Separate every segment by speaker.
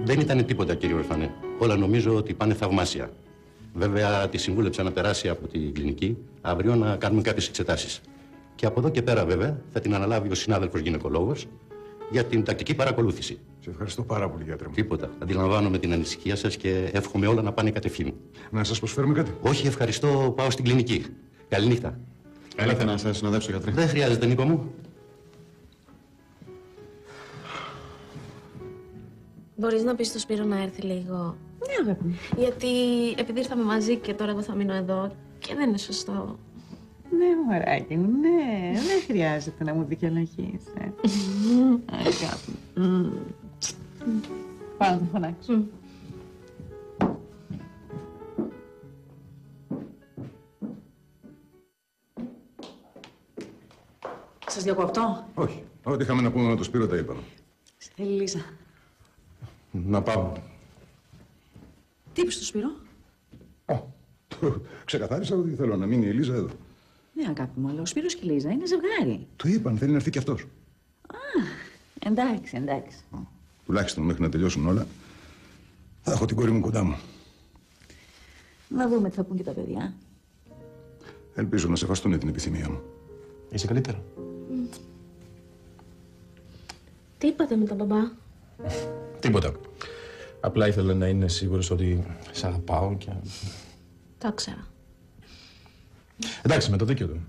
Speaker 1: Δεν ήταν τίποτα, κύριε Ορφανέ. Όλα νομίζω ότι πάνε θαυμάσια. Βέβαια, τη συμβούλεψα να περάσει από την κλινική αύριο να κάνουμε κάποιες εξετάσεις. Και από εδώ και πέρα, βέβαια, θα την αναλάβει ο συνάδελφος γυναικολόγος για την τακτική παρακολούθηση.
Speaker 2: Σε ευχαριστώ πάρα πολύ, γιατρέ μου.
Speaker 1: Τίποτα. Αντιλαμβάνομαι την ανησυχία σας και εύχομαι όλα να πάνε κατευθείαν.
Speaker 2: Να σας προσφέρουμε κάτι?
Speaker 1: Όχι, ευχαριστώ. Πάω στην κλινική. Καληνύχτα.
Speaker 3: Έλατε να σας συνοδεύσω, γιατρέ.
Speaker 1: Δεν χρειάζεται, Νίκο μου.
Speaker 4: Μπορείς να πεις στο Σπύρο να έρθει λίγο?
Speaker 5: Ναι, αγάπη μου.
Speaker 4: Γιατί επειδή ήρθαμε μαζί και τώρα εγώ θα μείνω εδώ και δεν είναι σωστό.
Speaker 5: Ναι, μωράκι μου, ναι. Δεν χρειάζεται να μου δικαιολογείς. Αγάπη μου. Πάω να το φωνάξω. Σας διακόπτω?
Speaker 2: Όχι. Ό,τι είχαμε να πούμε με τον Σπύρο τα είπαμε.
Speaker 5: Σε θέλει η Λίζα.
Speaker 2: Να πάμε.
Speaker 5: Τι είπες στο Σπύρο?
Speaker 2: Ξεκαθάρισα ότι θέλω να μείνει η Λίζα εδώ.
Speaker 5: Ναι, αγάπη μου, αλλά ο Σπύρος και η Λίζα είναι ζευγάρι.
Speaker 2: Του είπαν, θέλει να έρθει κι αυτός.
Speaker 5: Εντάξει, εντάξει.
Speaker 2: Τουλάχιστον μέχρι να τελειώσουν όλα, θα έχω την κόρη μου κοντά μου.
Speaker 5: Να δούμε τι θα πούν και τα παιδιά.
Speaker 2: Ελπίζω να σεβαστούν την επιθυμία μου.
Speaker 3: Είσαι καλύτερα.
Speaker 4: Τι είπατε με τον μπαμπά?
Speaker 3: Τίποτα. Απλά ήθελα να είναι σίγουρος ότι σ' αγαπάω και...
Speaker 4: Το ήξερα.
Speaker 3: Εντάξει, με το δίκιο του.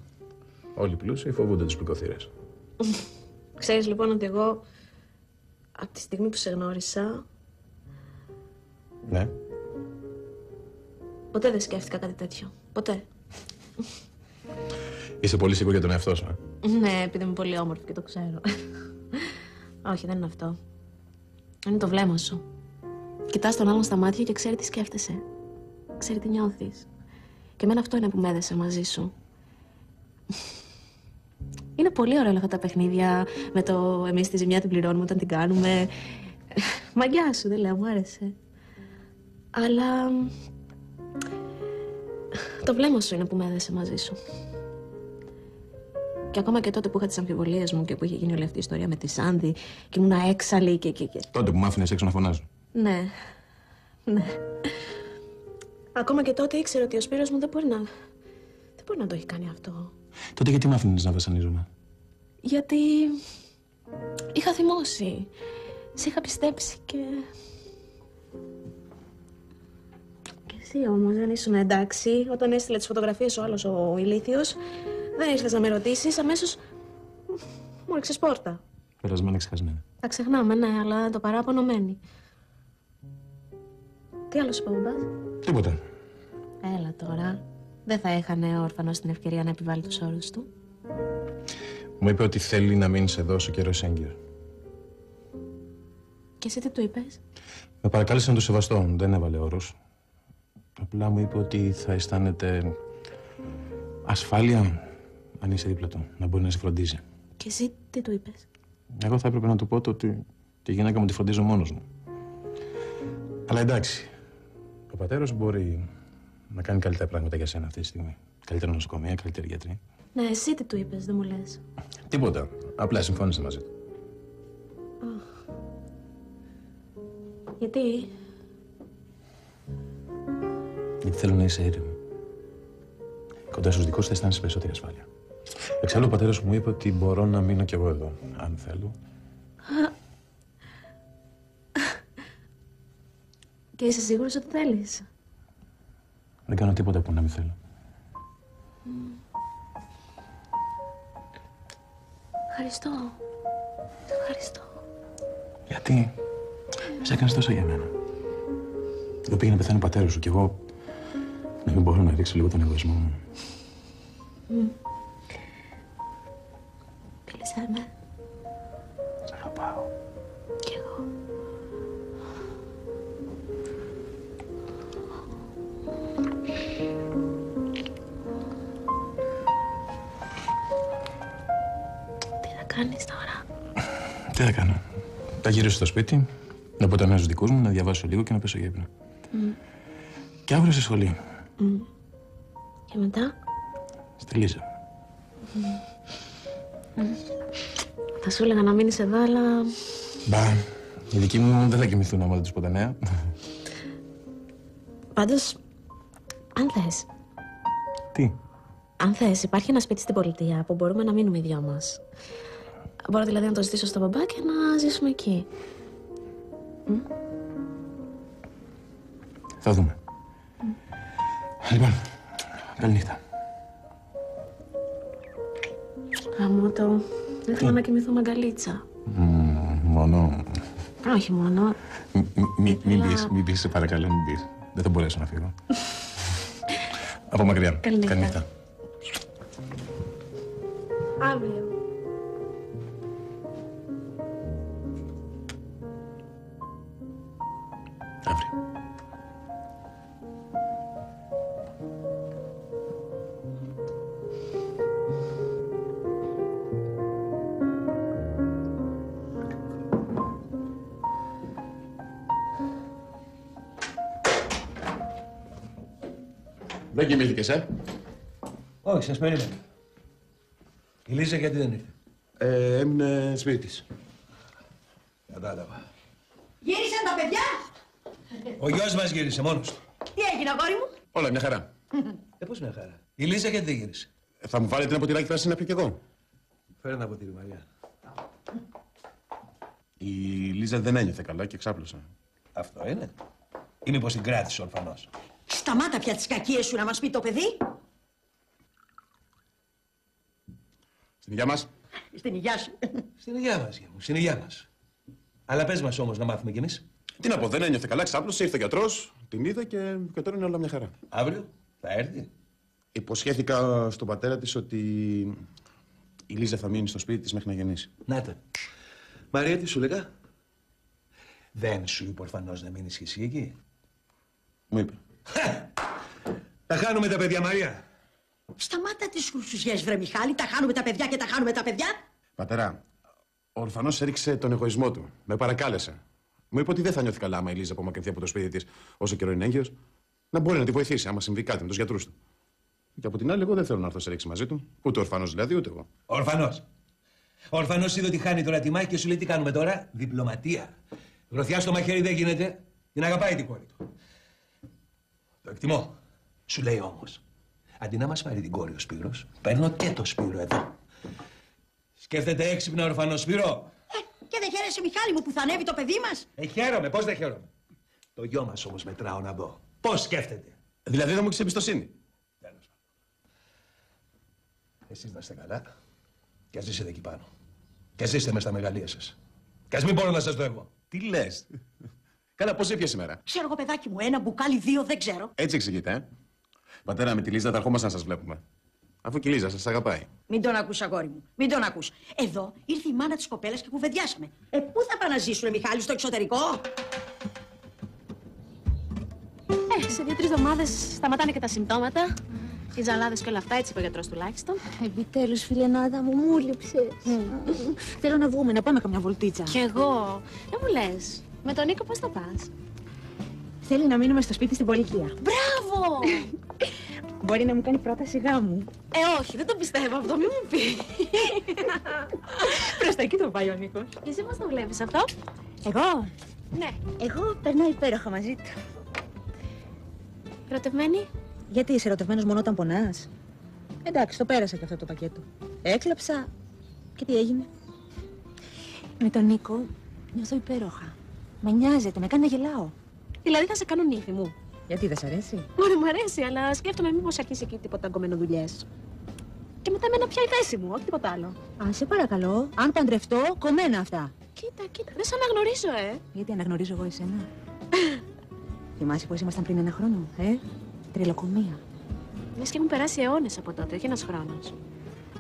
Speaker 3: Όλοι οι πλούσιοι φοβούνται τους πληκοθύρες.
Speaker 4: Ξέρεις λοιπόν ότι εγώ από τη στιγμή που σε γνώρισα
Speaker 3: Ναι.
Speaker 4: ποτέ δεν σκέφτηκα κάτι τέτοιο. Ποτέ.
Speaker 3: Είσαι πολύ σίγουρη για τον εαυτό σου,
Speaker 4: Ναι, επειδή είμαι πολύ όμορφη και το ξέρω. Όχι, δεν είναι αυτό. Είναι το βλέμμα σου. Κοιτάς τον άλλον στα μάτια και ξέρει τι σκέφτεσαι. Ξέρει τι νιώθεις. Και εμένα αυτό είναι που με έδεσε μαζί σου. Είναι πολύ ωραία όλα αυτά τα παιχνίδια με το εμείς τη ζημιά την πληρώνουμε όταν την κάνουμε. Μαγκιά σου, δεν λέω, μου άρεσε. Αλλά το βλέμμα σου είναι που με έδεσε μαζί σου. Και ακόμα και τότε που είχα τις αμφιβολίες μου και που είχε γίνει όλη αυτή η ιστορία με τη Σάνδη και ήμουν έξαλλη και...
Speaker 3: Τότε που μ' άφηνες έξω να φωνάζω.
Speaker 4: Ναι, ναι. Ακόμα και τότε ήξερα ότι ο Σπύρος μου δεν μπορεί να το έχει κάνει αυτό.
Speaker 3: Τότε γιατί μ' άφηνες να βασανίζομαι?
Speaker 4: Γιατί είχα θυμώσει. Σε είχα πιστέψει και... Και εσύ όμως δεν ήσουν εντάξει. Όταν έστειλε τις φωτογραφίες ο άλλος ο ηλίθιος, δεν ήρθες να με ρωτήσεις, αμέσως μου ρίξες πόρτα.
Speaker 3: Περασμένα ξεχασμένα.
Speaker 4: Τα ξεχνάμε, ναι, αλλά το παράπονο μένει. Τι άλλο σου είπα, μπαμπάς?
Speaker 3: Τίποτα.
Speaker 4: Έλα τώρα. Δεν θα έχανε ο όρφανος την ευκαιρία να επιβάλλει τους όρους του.
Speaker 3: Μου είπε ότι θέλει να μείνεις εδώ όσο καιρό έγκυο.
Speaker 4: Και εσύ τι του είπες?
Speaker 3: Με παρακάλεσε να το σεβαστώ, δεν έβαλε όρους. Απλά μου είπε ότι θα αισθάνεται ασφάλεια αν είσαι δίπλα του, να μπορεί να σε φροντίζει.
Speaker 4: Και εσύ τι του είπες?
Speaker 3: Εγώ θα έπρεπε να του πω ότι τη γυναίκα μου τη φροντίζω μόνος μου. Αλλά εντάξει, ο πατέρας μπορεί να κάνει καλύτερα πράγματα για σένα αυτή τη στιγμή. Καλύτερα νοσοκομεία, καλύτερη γιατρή.
Speaker 4: Ναι, εσύ τι του είπες, δεν μου λες?
Speaker 3: Τίποτα. Απλά συμφώνησε μαζί του.
Speaker 4: Γιατί?
Speaker 3: Γιατί θέλω να είσαι ήρεμη. Κοντά στους δικούς θα αισθάνεσαι περισσότερη ασφάλεια. Εξάλλου ο πατέρας μου είπε ότι μπορώ να μείνω κι εγώ εδώ, αν θέλω.
Speaker 4: Και είσαι σίγουρος ότι θέλεις?
Speaker 3: Δεν κάνω τίποτα που να μην θέλω.
Speaker 4: Ευχαριστώ. Ευχαριστώ.
Speaker 3: Γιατί σε έκανες τόσο για μένα. Εγώ πήγε να πεθάνει ο πατέρας σου κι εγώ να μην μπορώ να ρίξω λίγο τον εγωισμό μου.
Speaker 4: Φίλησέ με.
Speaker 3: Σ' αγαπάω.
Speaker 4: Κι εγώ. Τι θα κάνεις τώρα?
Speaker 3: Τι θα κάνω. Θα γυρίσω στο σπίτι, να πω τα νέα στους δικούς μου, να διαβάσω λίγο και να πέσω για ύπνο. Και αύριο στη σχολή.
Speaker 4: Και μετά?
Speaker 3: Στη Λίζα.
Speaker 4: Θα σου έλεγα να μείνεις εδώ, αλλά...
Speaker 3: Μπα, Οι δικοί μου δεν θα κοιμηθούν άμα δεν τους πω τα νέα.
Speaker 4: Πάντως, αν θες.
Speaker 3: Τι?
Speaker 4: Αν θες, υπάρχει ένα σπίτι στην πολιτεία που μπορούμε να μείνουμε οι δυο μας. Μπορώ δηλαδή να το ζητήσω στον μπαμπά και να ζήσουμε εκεί.
Speaker 3: Θα δούμε. Λοιπόν, καληνύχτα.
Speaker 4: Γαμώτο, δεν θέλω να κοιμηθώ με αγκαλίτσα.
Speaker 3: Μόνο...
Speaker 4: Όχι μόνο.
Speaker 3: Μην πεις, σε παρακαλώ, μην πεις. Δεν θα μπορέσω να φύγω. Από μακριά.
Speaker 4: Καληνύχτα. Αύριο.
Speaker 3: Αύριο.
Speaker 6: Δεν κοιμήθηκες,
Speaker 7: Όχι, σας περίμενα. Η Λίζα γιατί δεν ήρθε?
Speaker 6: Έμεινε σπίτι της.
Speaker 7: Κατάλαβα.
Speaker 8: Γύρισαν τα παιδιά!
Speaker 7: Ο γιος μας γύρισε μόνος του.
Speaker 8: Τι έγινε, αγόρι μου?
Speaker 6: Όλα μια χαρά.
Speaker 7: Πώς μια χαρά. Η Λίζα γιατί δεν γύρισε?
Speaker 6: Θα μου βάλετε ένα ποτηράκι πράσινη να πιω κι εγώ.
Speaker 7: Φέρε ένα ποτήρι, Μαριά.
Speaker 6: Η Λίζα δεν ένιωθε καλά και ξάπλωσε.
Speaker 7: Αυτό είναι. Ή μήπως την κράτησε ορφανός?
Speaker 8: Σταμάτα πια τις κακίες σου να μας πει το παιδί.
Speaker 6: Στην υγειά μας.
Speaker 8: Στην υγειά σου.
Speaker 7: Στην υγειά μας, γεια μου, στην υγειά μας. Αλλά πες μας όμως να μάθουμε κι εμείς.
Speaker 6: Τι να πω, δεν ένιωθε καλά, ξάπλωσε, ήρθε ο γιατρός, την είδε και τώρα είναι όλα μια χαρά.
Speaker 7: Αύριο θα έρθει.
Speaker 6: Υποσχέθηκα στον πατέρα της ότι η Λίζα θα μείνει στο σπίτι της μέχρι να γεννήσει.
Speaker 7: Να τα. Μαρία, τι σου λέγα? Δεν σου είπε ορφανός να μείνεις κι εσύ εκεί?
Speaker 6: Μου είπε.
Speaker 7: Τα χάνουμε τα παιδιά, Μαρία.
Speaker 8: Σταμάτα τις χρουσουζιές, βρε Μιχάλη. Τα χάνουμε τα παιδιά και τα χάνουμε τα παιδιά.
Speaker 6: Πατέρα, ο ορφανός έριξε τον εγωισμό του. Με παρακάλεσε. Μου είπε ότι δεν θα νιώθει καλά άμα η Λίζα απομακρυνθεί από το σπίτι της όσο καιρό είναι έγκυος. Να μπορεί να τη βοηθήσει άμα συμβεί κάτι με τους γιατρούς του. Και από την άλλη, εγώ δεν θέλω να έρθω σε ρήξη μαζί του. Ούτε ο ορφανός δηλαδή, ούτε εγώ.
Speaker 7: Ορφανός. Ο ορφανός είδε ότι χάνει τώρα τη μάχη και σου λέει τι κάνουμε τώρα? Διπλωματία. Γροθιά στο μαχαίρι δεν γίνεται. Την αγαπάει την κόρη του. Το εκτιμώ. Σου λέει όμως, αντί να μας πάρει την κόρη ο Σπύρος, παίρνω και το Σπύρο εδώ. Σκέφτεται έξυπνα ορφανός, Σπύρο.
Speaker 8: Και δεν χαίρεσαι, Μιχάλη μου, που θα ανέβει το παιδί μας?
Speaker 7: Χαίρομαι, πώς δεν χαίρομαι. Το γιο μας όμως μετράω να δω. Πώς σκέφτεται?
Speaker 6: Δηλαδή δεν μου έχεις εμπιστοσύνη.
Speaker 7: Τέλος. Εσείς να είστε καλά και ας ζήσετε εκεί πάνω. Και ας ζήστε μες στα μεγαλεία σας. Και ας μην μπορώ να σας δω εγώ.
Speaker 6: Τι λες? Καλά, πώς έπιασε σήμερα?
Speaker 8: Ξέρω εγώ, παιδάκι μου, ένα μπουκάλι, δύο, δεν ξέρω.
Speaker 6: Έτσι εξηγείται, Πατέρα, με τη Λίζα θα ερχόμαστε να σας βλέπουμε. Αφού και η Λίζα σας αγαπάει.
Speaker 8: Μην τον ακούς, αγόρι μου. Μην τον ακούς. Εδώ ήρθε η μάνα της κοπέλας και κουβεντιάσαμε. Πού θα πάνε να ζήσουνε, Μιχάλη, στο εξωτερικό?
Speaker 4: Σε 2-3 εβδομάδες σταματάνε και τα συμπτώματα. Οι τζαλάδες και όλα αυτά, έτσι είπε ο γιατρός τουλάχιστον.
Speaker 9: Επιτέλους, φιλενάδα μου, μου λείψες. Θέλω να βγούμε, να πάμε καμιά βολτίτσα.
Speaker 4: Κι εγώ. Δεν μου λες. Με τον Νίκο πώς θα πας?
Speaker 9: Θέλει να μείνουμε στο σπίτι στην πολιτεία.
Speaker 4: Μπράβο!
Speaker 9: Μπορεί να μου κάνει πρόταση γάμου.
Speaker 4: Όχι, δεν το πιστεύω αυτό, μην μου πει.
Speaker 9: Προς τα εκεί το πάει ο Νίκος.
Speaker 4: Και εσύ πώς το βλέπεις αυτό?
Speaker 9: Εγώ?
Speaker 4: Ναι.
Speaker 9: Εγώ περνάω υπέροχα μαζί του.
Speaker 4: Ερωτευμένη?
Speaker 9: Γιατί είσαι ερωτευμένος μόνο όταν πονάς? Εντάξει, το πέρασα και αυτό το πακέτο. Έκλαψα και τι έγινε? Με τον Νίκο νιώθω υπέροχα. Με νοιάζεται, με κάνει να γελάω.
Speaker 4: Δηλαδή θα σε κάνω νύφη μου.
Speaker 9: Γιατί δεν σ' αρέσει?
Speaker 4: Ωραία, μου αρέσει, αλλά σκέφτομαι μήπως αρχίσει εκεί τίποτα κομμενοδουλειές. Και μετά εμένα πια η θέση μου, όχι τίποτα άλλο.
Speaker 9: Α, σε παρακαλώ, αν παντρευτώ, κομμένα αυτά.
Speaker 4: Κοίτα, δεν σε αναγνωρίζω,
Speaker 9: Γιατί αναγνωρίζω εγώ εσένα? Θυμάσαι πώς ήμασταν πριν 1 χρόνο, Τριλοκομεία.
Speaker 4: Λες και έχουν περάσει αιώνες από τότε, όχι ένας χρόνος.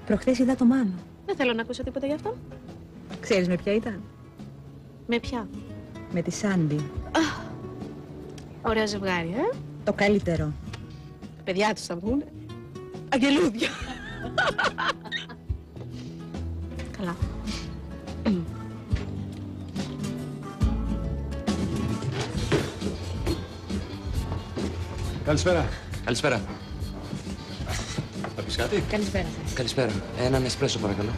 Speaker 9: Προχθές είδα το Μάνο.
Speaker 4: Δεν θέλω να ακούσω τίποτα γι' αυτό.
Speaker 9: Ξέρεις με ποια ήταν?
Speaker 4: Με ποια?
Speaker 9: Με τη Σάντι.
Speaker 4: Ωραίο ζευγάρι,
Speaker 9: Το καλύτερο.
Speaker 4: Τα παιδιά τους θα βγουν. Αγγελούδια. Καλά.
Speaker 7: Καλησπέρα.
Speaker 10: Καλησπέρα.
Speaker 7: Θα πεις κάτι?
Speaker 4: Καλησπέρα σας.
Speaker 10: Καλησπέρα. Έναν εσπρέσο, παρακαλώ.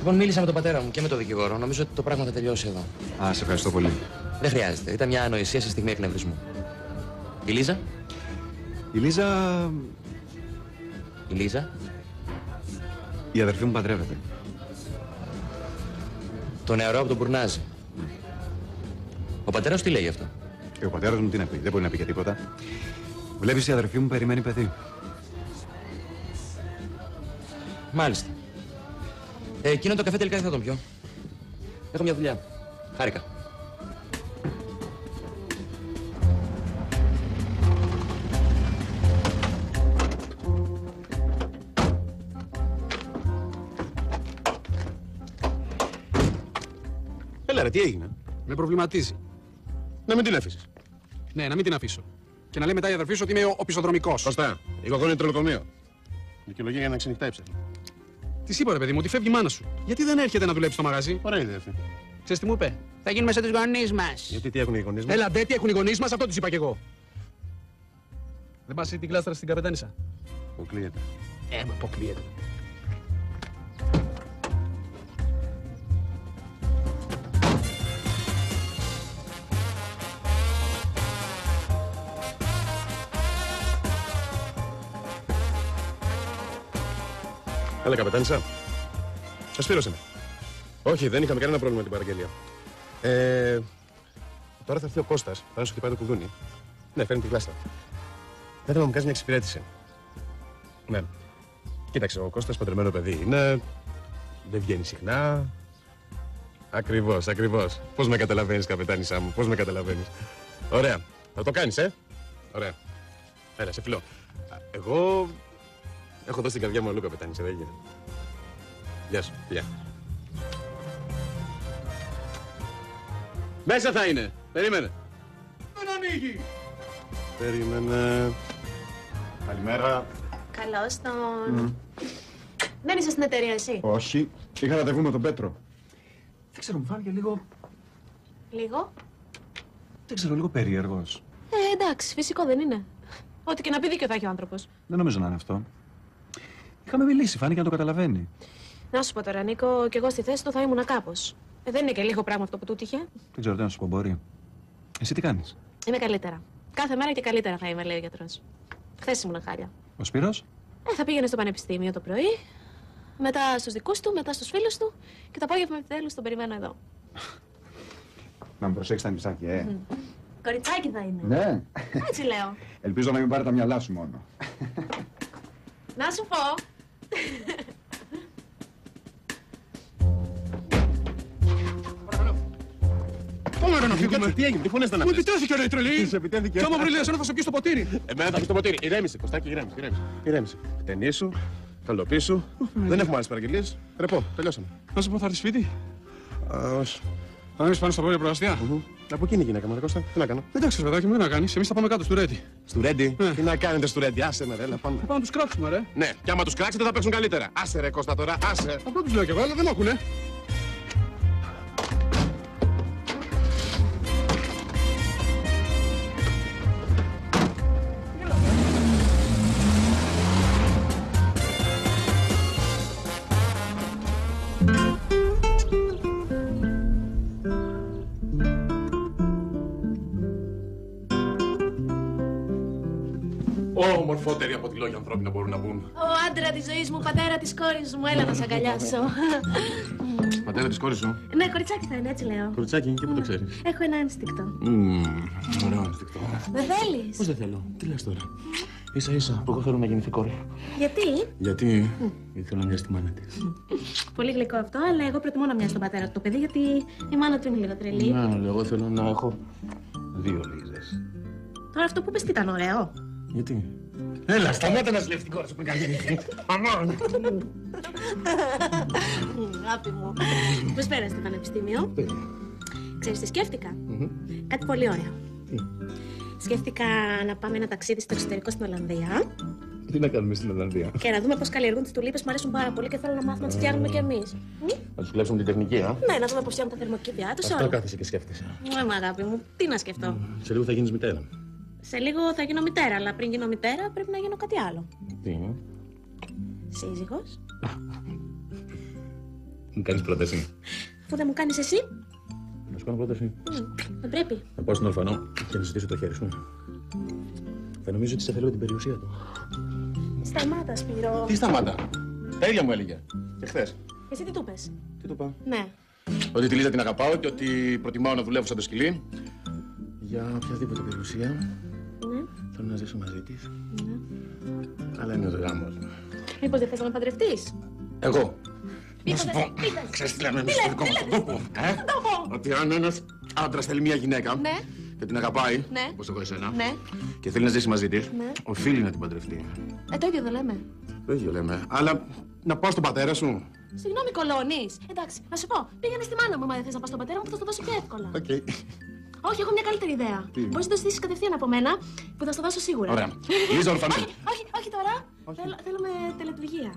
Speaker 10: Λοιπόν, μίλησα με τον πατέρα μου και με τον δικηγόρο. Νομίζω ότι το πράγμα θα τελειώσει εδώ.
Speaker 11: Α, σε ευχαριστώ πολύ.
Speaker 10: Δεν χρειάζεται. Ήταν μια ανοησία σε στιγμή εκνευρισμού. Η Λίζα.
Speaker 11: Η Λίζα.
Speaker 10: Η Λίζα.
Speaker 11: Η αδερφή μου παντρεύεται.
Speaker 10: Το νεαρό από τον Μπουρνάζη. Ο πατέρας τι λέει γι' αυτό?
Speaker 11: Και ο πατέρας μου τι να πει, δεν μπορεί να πει και τίποτα. Βλέπεις, η αδερφή μου περιμένει παιδί.
Speaker 10: Μάλιστα. Εκείνο το καφέ τελικά δεν θα τον πιω. Έχω μια δουλειά. Χάρηκα.
Speaker 6: Έλα ρε, τι έγινε?
Speaker 12: Με προβληματίζει.
Speaker 6: Να μην την αφήσεις.
Speaker 12: Ναι, να μην την αφήσω. Και να λέει μετά η αδερφή σου ότι είμαι ο πισωδρομικός.
Speaker 6: Σωστά. Η γογόνη είναι τρελοκομείο. Δικαιολογία για να ξενυχτάει ψεύδι.
Speaker 12: Τη είπα, ρε παιδί μου, ότι φεύγει η μάνα σου. Γιατί δεν έρχεται να δουλέψει στο μαγαζί?
Speaker 6: Ωραία ιδέα αυτή.
Speaker 12: Ξέρεις τι μου είπε? Θα γίνουμε σαν τους γονείς μας.
Speaker 6: Γιατί τι έχουν οι γονείς μας?
Speaker 12: Έλα, ντε, τι έχουν οι γονείς μας, αυτό τους είπα κι εγώ. Δεν πας την κλάστρα στην καπετάνισσα?
Speaker 6: Αποκλείεται.
Speaker 12: Αποκλείεται.
Speaker 6: Έλα, καπετάνισσα. Ασφύρωσε με. Όχι, δεν είχαμε κανένα πρόβλημα με την παραγγελία. Τώρα θα έρθει ο Κώστας, θα σου χτυπάει το κουδούνι. Ναι, φέρνει την κλάστα. Θα ήθελα να μου κάνεις μια εξυπηρέτηση. Ναι. Κοίταξε, ο Κώστας παντρεμένο παιδί είναι. Δεν βγαίνει συχνά. Ακριβώς, ακριβώς. Πώς με καταλαβαίνεις, καπετάνισσά μου, πώς με καταλαβαίνεις. Ωραία. Θα το κάνεις, Ωραία. Έλα, σε φιλώ. Εγώ έχω δώσει την καρδιά μου αλλού, καπετάνισσα, δεν γίνεται. Γεια σου, γεια. Μέσα θα είναι. Περίμενε.
Speaker 12: Δεν ανοίγει.
Speaker 6: Περίμενε. Καλημέρα.
Speaker 4: Καλώς τον. Δεν είσαι στην εταιρεία εσύ?
Speaker 11: Όχι. Είχα ραντεβού με τον Πέτρο.
Speaker 6: Δεν ξέρω, μου φάνηκε λίγο.
Speaker 4: Λίγο.
Speaker 6: Δεν ξέρω, λίγο περίεργος.
Speaker 4: Εντάξει, φυσικό δεν είναι. Ό,τι και να πει δίκιο θα έχει ο άνθρωπος.
Speaker 11: Δεν νομίζω να είναι αυτό. Είχαμε μιλήσει, φάνηκε να το καταλαβαίνει.
Speaker 4: Να σου πω τώρα, Νίκο, κι εγώ στη θέση του θα ήμουνα κάπως. Δεν είναι και λίγο πράγμα αυτό που του τύχε.
Speaker 11: Δεν ξέρω τι να σου πω, μπορεί. Εσύ τι κάνεις?
Speaker 4: Είμαι καλύτερα. Κάθε μέρα και καλύτερα θα είμαι, λέει ο γιατρός. Χθες ήμουνα χάλια.
Speaker 11: Ο Σπύρος?
Speaker 4: Θα πήγαινε στο πανεπιστήμιο το πρωί, μετά στους δικούς του, μετά στους φίλους του και το απόγευμα επιτέλους τον περιμένω εδώ.
Speaker 11: Να με προσέξεις τα νησάκια,
Speaker 4: Κοριτσάκι θα είναι.
Speaker 11: Ναι.
Speaker 4: Έτσι λέω.
Speaker 11: Ελπίζω να μην πάρει τα μυαλά σου μόνο.
Speaker 4: Να σου πω.
Speaker 12: Πάμε ρε να φύγουμε.
Speaker 6: Τι έγινε, τι φωνές ήταν
Speaker 12: Μου
Speaker 6: αυτές?
Speaker 12: επιτέθηκε ρε η τρελή.
Speaker 6: Σε επιτέθηκε.
Speaker 12: Κι άμα βρει εσένα θα σε πιει στο ποτήρι.
Speaker 6: Εμένα θα πει το ποτήρι. Ηρέμησε, Κωστάκη, ηρέμησε. Ταινίσου, καλοπίσου. Δεν έχουμε άλλες παραγγελίες. Ρεπό, τελειώσαμε.
Speaker 12: Να σου πω, θα έρθει σπίτι.
Speaker 6: Όχι.
Speaker 12: Θα ανέβεις πάνω στα πόδια προαστία.
Speaker 6: Από εκείνη η γυναίκα μου, ρε Κώστα, τι να κάνω?
Speaker 12: Εντάξει, παιδάκι μου, τι να κάνεις. Εμείς θα πάμε κάτω στο Ρέντι.
Speaker 6: Στου Ρέντι. Τι να κάνετε στου Ρέντι, άσε με ρε, έλα πάμε.
Speaker 12: Θα πάμε να τους κράξουμε, ρε.
Speaker 6: Ναι, και άμα τους κράξετε θα παίξουν καλύτερα. Άσε ρε Κώστα τώρα, άσε.
Speaker 12: Αυτό τους λέω κι εγώ, αλλά δεν μ' ακούνε.
Speaker 6: Μορφότεροι από τη λόγια ανθρώπινα μπορούν να μπουν.
Speaker 4: Ο άντρα της ζωής μου, πατέρα της κόρης μου, έλα να σ' αγκαλιάσω.
Speaker 6: Πατέρα της κόρης σου.
Speaker 4: Ναι, κοριτσάκι θα είναι, έτσι λέω.
Speaker 6: Κοριτσάκι, και πού το ξέρεις?
Speaker 4: Έχω ένα ένστικτο.
Speaker 6: Ωραίο ένστικτο.
Speaker 4: Δεν θέλεις?
Speaker 6: Πώς δεν θέλω, τι λες τώρα? Ίσα ίσα που εγώ θέλω να γεννηθεί κόρη.
Speaker 4: Γιατί?
Speaker 6: Γιατί θέλω να μοιάζει τη μάνα της.
Speaker 4: Πολύ γλυκό αυτό, αλλά εγώ προτιμώ να μοιάζει τον πατέρα του το παιδί, γιατί η μάνα του είναι λίγο τρελή.
Speaker 6: Ναι, εγώ θέλω να έχω 2 Λίζες.
Speaker 4: Τώρα αυτό που πες τι ήταν ωραίο.
Speaker 6: Γιατί? Έλα, σταμάτα να ζηλεύει την κόρη σου πριν κάνει γεννηθεί. Αμάν!
Speaker 4: Αγάπη μου. Πώς πέρασε το πανεπιστήμιο? Ξέρεις τι σκέφτηκα? Κάτι πολύ ωραίο. Σκέφτηκα να πάμε ένα ταξίδι στο εξωτερικό στην Ολλανδία.
Speaker 6: Τι να κάνουμε στην Ολλανδία?
Speaker 4: Και να δούμε πώς καλλιεργούν τις τουλίπες, μου αρέσουν πάρα πολύ και θέλω να μάθουμε να τις φτιάχνουμε κι εμείς.
Speaker 6: Να τους κλέψουμε την τεχνική,
Speaker 4: Ναι, να δούμε πώς φτιάχνουν τα θερμοκήπια τους.
Speaker 6: Αυτό κάθεσαι και σκέφτεσαι.
Speaker 4: Μα αγάπη μου, τι να σκεφτώ.
Speaker 6: Σε λίγο θα γίνεις μητέρα.
Speaker 4: Σε λίγο θα γίνω μητέρα, αλλά πριν γίνω μητέρα πρέπει να γίνω κάτι άλλο.
Speaker 6: Τι είναι?
Speaker 4: Σύζυγος.
Speaker 3: Μου κάνεις πρόταση.
Speaker 4: Αφού δεν μου κάνεις εσύ,
Speaker 3: Να σου κάνω πρόταση.
Speaker 4: δεν πρέπει.
Speaker 3: Να πάω στον ορφανό και να ζητήσω το χέρι σου. Θα νομίζω ότι σε θέλω την περιουσία του.
Speaker 4: Σταμάτα, Σπύρο.
Speaker 3: Τι σταμάτα. Τα ίδια μου έλεγε. Και χθες.
Speaker 4: Εσύ τι του πες?
Speaker 3: Τι του είπα?
Speaker 4: Ναι.
Speaker 3: Ότι τη Λίζα την αγαπάω και ότι προτιμάω να δουλεύω σαν το σκυλί. Για οποιαδήποτε περιουσία.
Speaker 4: Ναι.
Speaker 3: Θέλω να ζήσω μαζί της.
Speaker 4: Ναι.
Speaker 3: Αλλά είναι ο γάμος.
Speaker 4: Μήπως δεν θες να με παντρευτείς?
Speaker 3: Εγώ.
Speaker 4: Τι
Speaker 3: Να σου πω. Ξέρεις τι λέμε εμείς στο δικό μας τον τόπο. Ότι αν ένας άντρας θέλει μια γυναίκα
Speaker 4: Ναι.
Speaker 3: και την αγαπάει,
Speaker 4: Ναι.
Speaker 3: όπως εγώ εσένα,
Speaker 4: Ναι.
Speaker 3: και θέλει να ζήσει μαζί της,
Speaker 4: Ναι.
Speaker 3: οφείλει να την παντρευτεί.
Speaker 4: Το ίδιο δεν λέμε.
Speaker 3: Το ίδιο λέμε. Αλλά να πάω στον πατέρα σου.
Speaker 4: Συγγνώμη, κολώνεις. Εντάξει, να σου πω. Πήγαινε στη μάνα μου, άμα δεν θες να πας στον πατέρα μου, που θα στο δώσω πιο εύκολα.
Speaker 3: Οκ.
Speaker 4: Όχι, έχω μια καλύτερη ιδέα. Μπορείς να το ζητήσεις κατευθείαν από μένα, που θα στο δώσω σίγουρα.
Speaker 3: Ωραία. Λίζα, ορφανή.
Speaker 4: Όχι τώρα. Θέλουμε τελετουργία.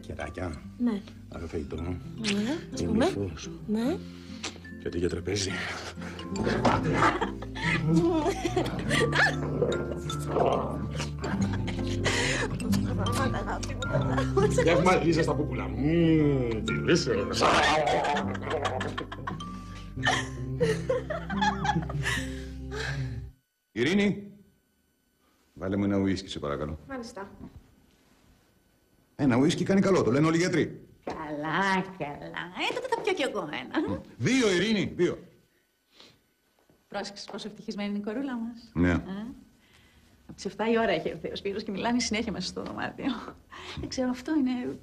Speaker 3: Κεράκια.
Speaker 4: Ναι.
Speaker 3: Αγαφεϊτό.
Speaker 4: Ναι, ας πούμε.
Speaker 3: Ημιφός.
Speaker 4: Ναι.
Speaker 3: Γιατί για τραπέζι. Γεύμα Λίζα στα πούπουλα. Delicious.
Speaker 2: Ειρήνη, βάλε μου ένα ουίσκι, σε παρακαλώ.
Speaker 4: Μάλιστα.
Speaker 2: Ένα ουίσκι κάνει καλό, το λένε όλοι οι γιατροί.
Speaker 5: Καλά, καλά. Τότε θα πιω κι εγώ ένα.
Speaker 2: 2, Ειρήνη, 2.
Speaker 5: Πρόσεξες πόσο ευτυχισμένη είναι η κορούλα μας.
Speaker 2: Ναι.
Speaker 5: Από τις 7 η ώρα έχει έρθει ο Σπύρος και μιλάνε συνέχεια μέσα στο δωμάτιο. Δεν ξέρω, αυτό είναι...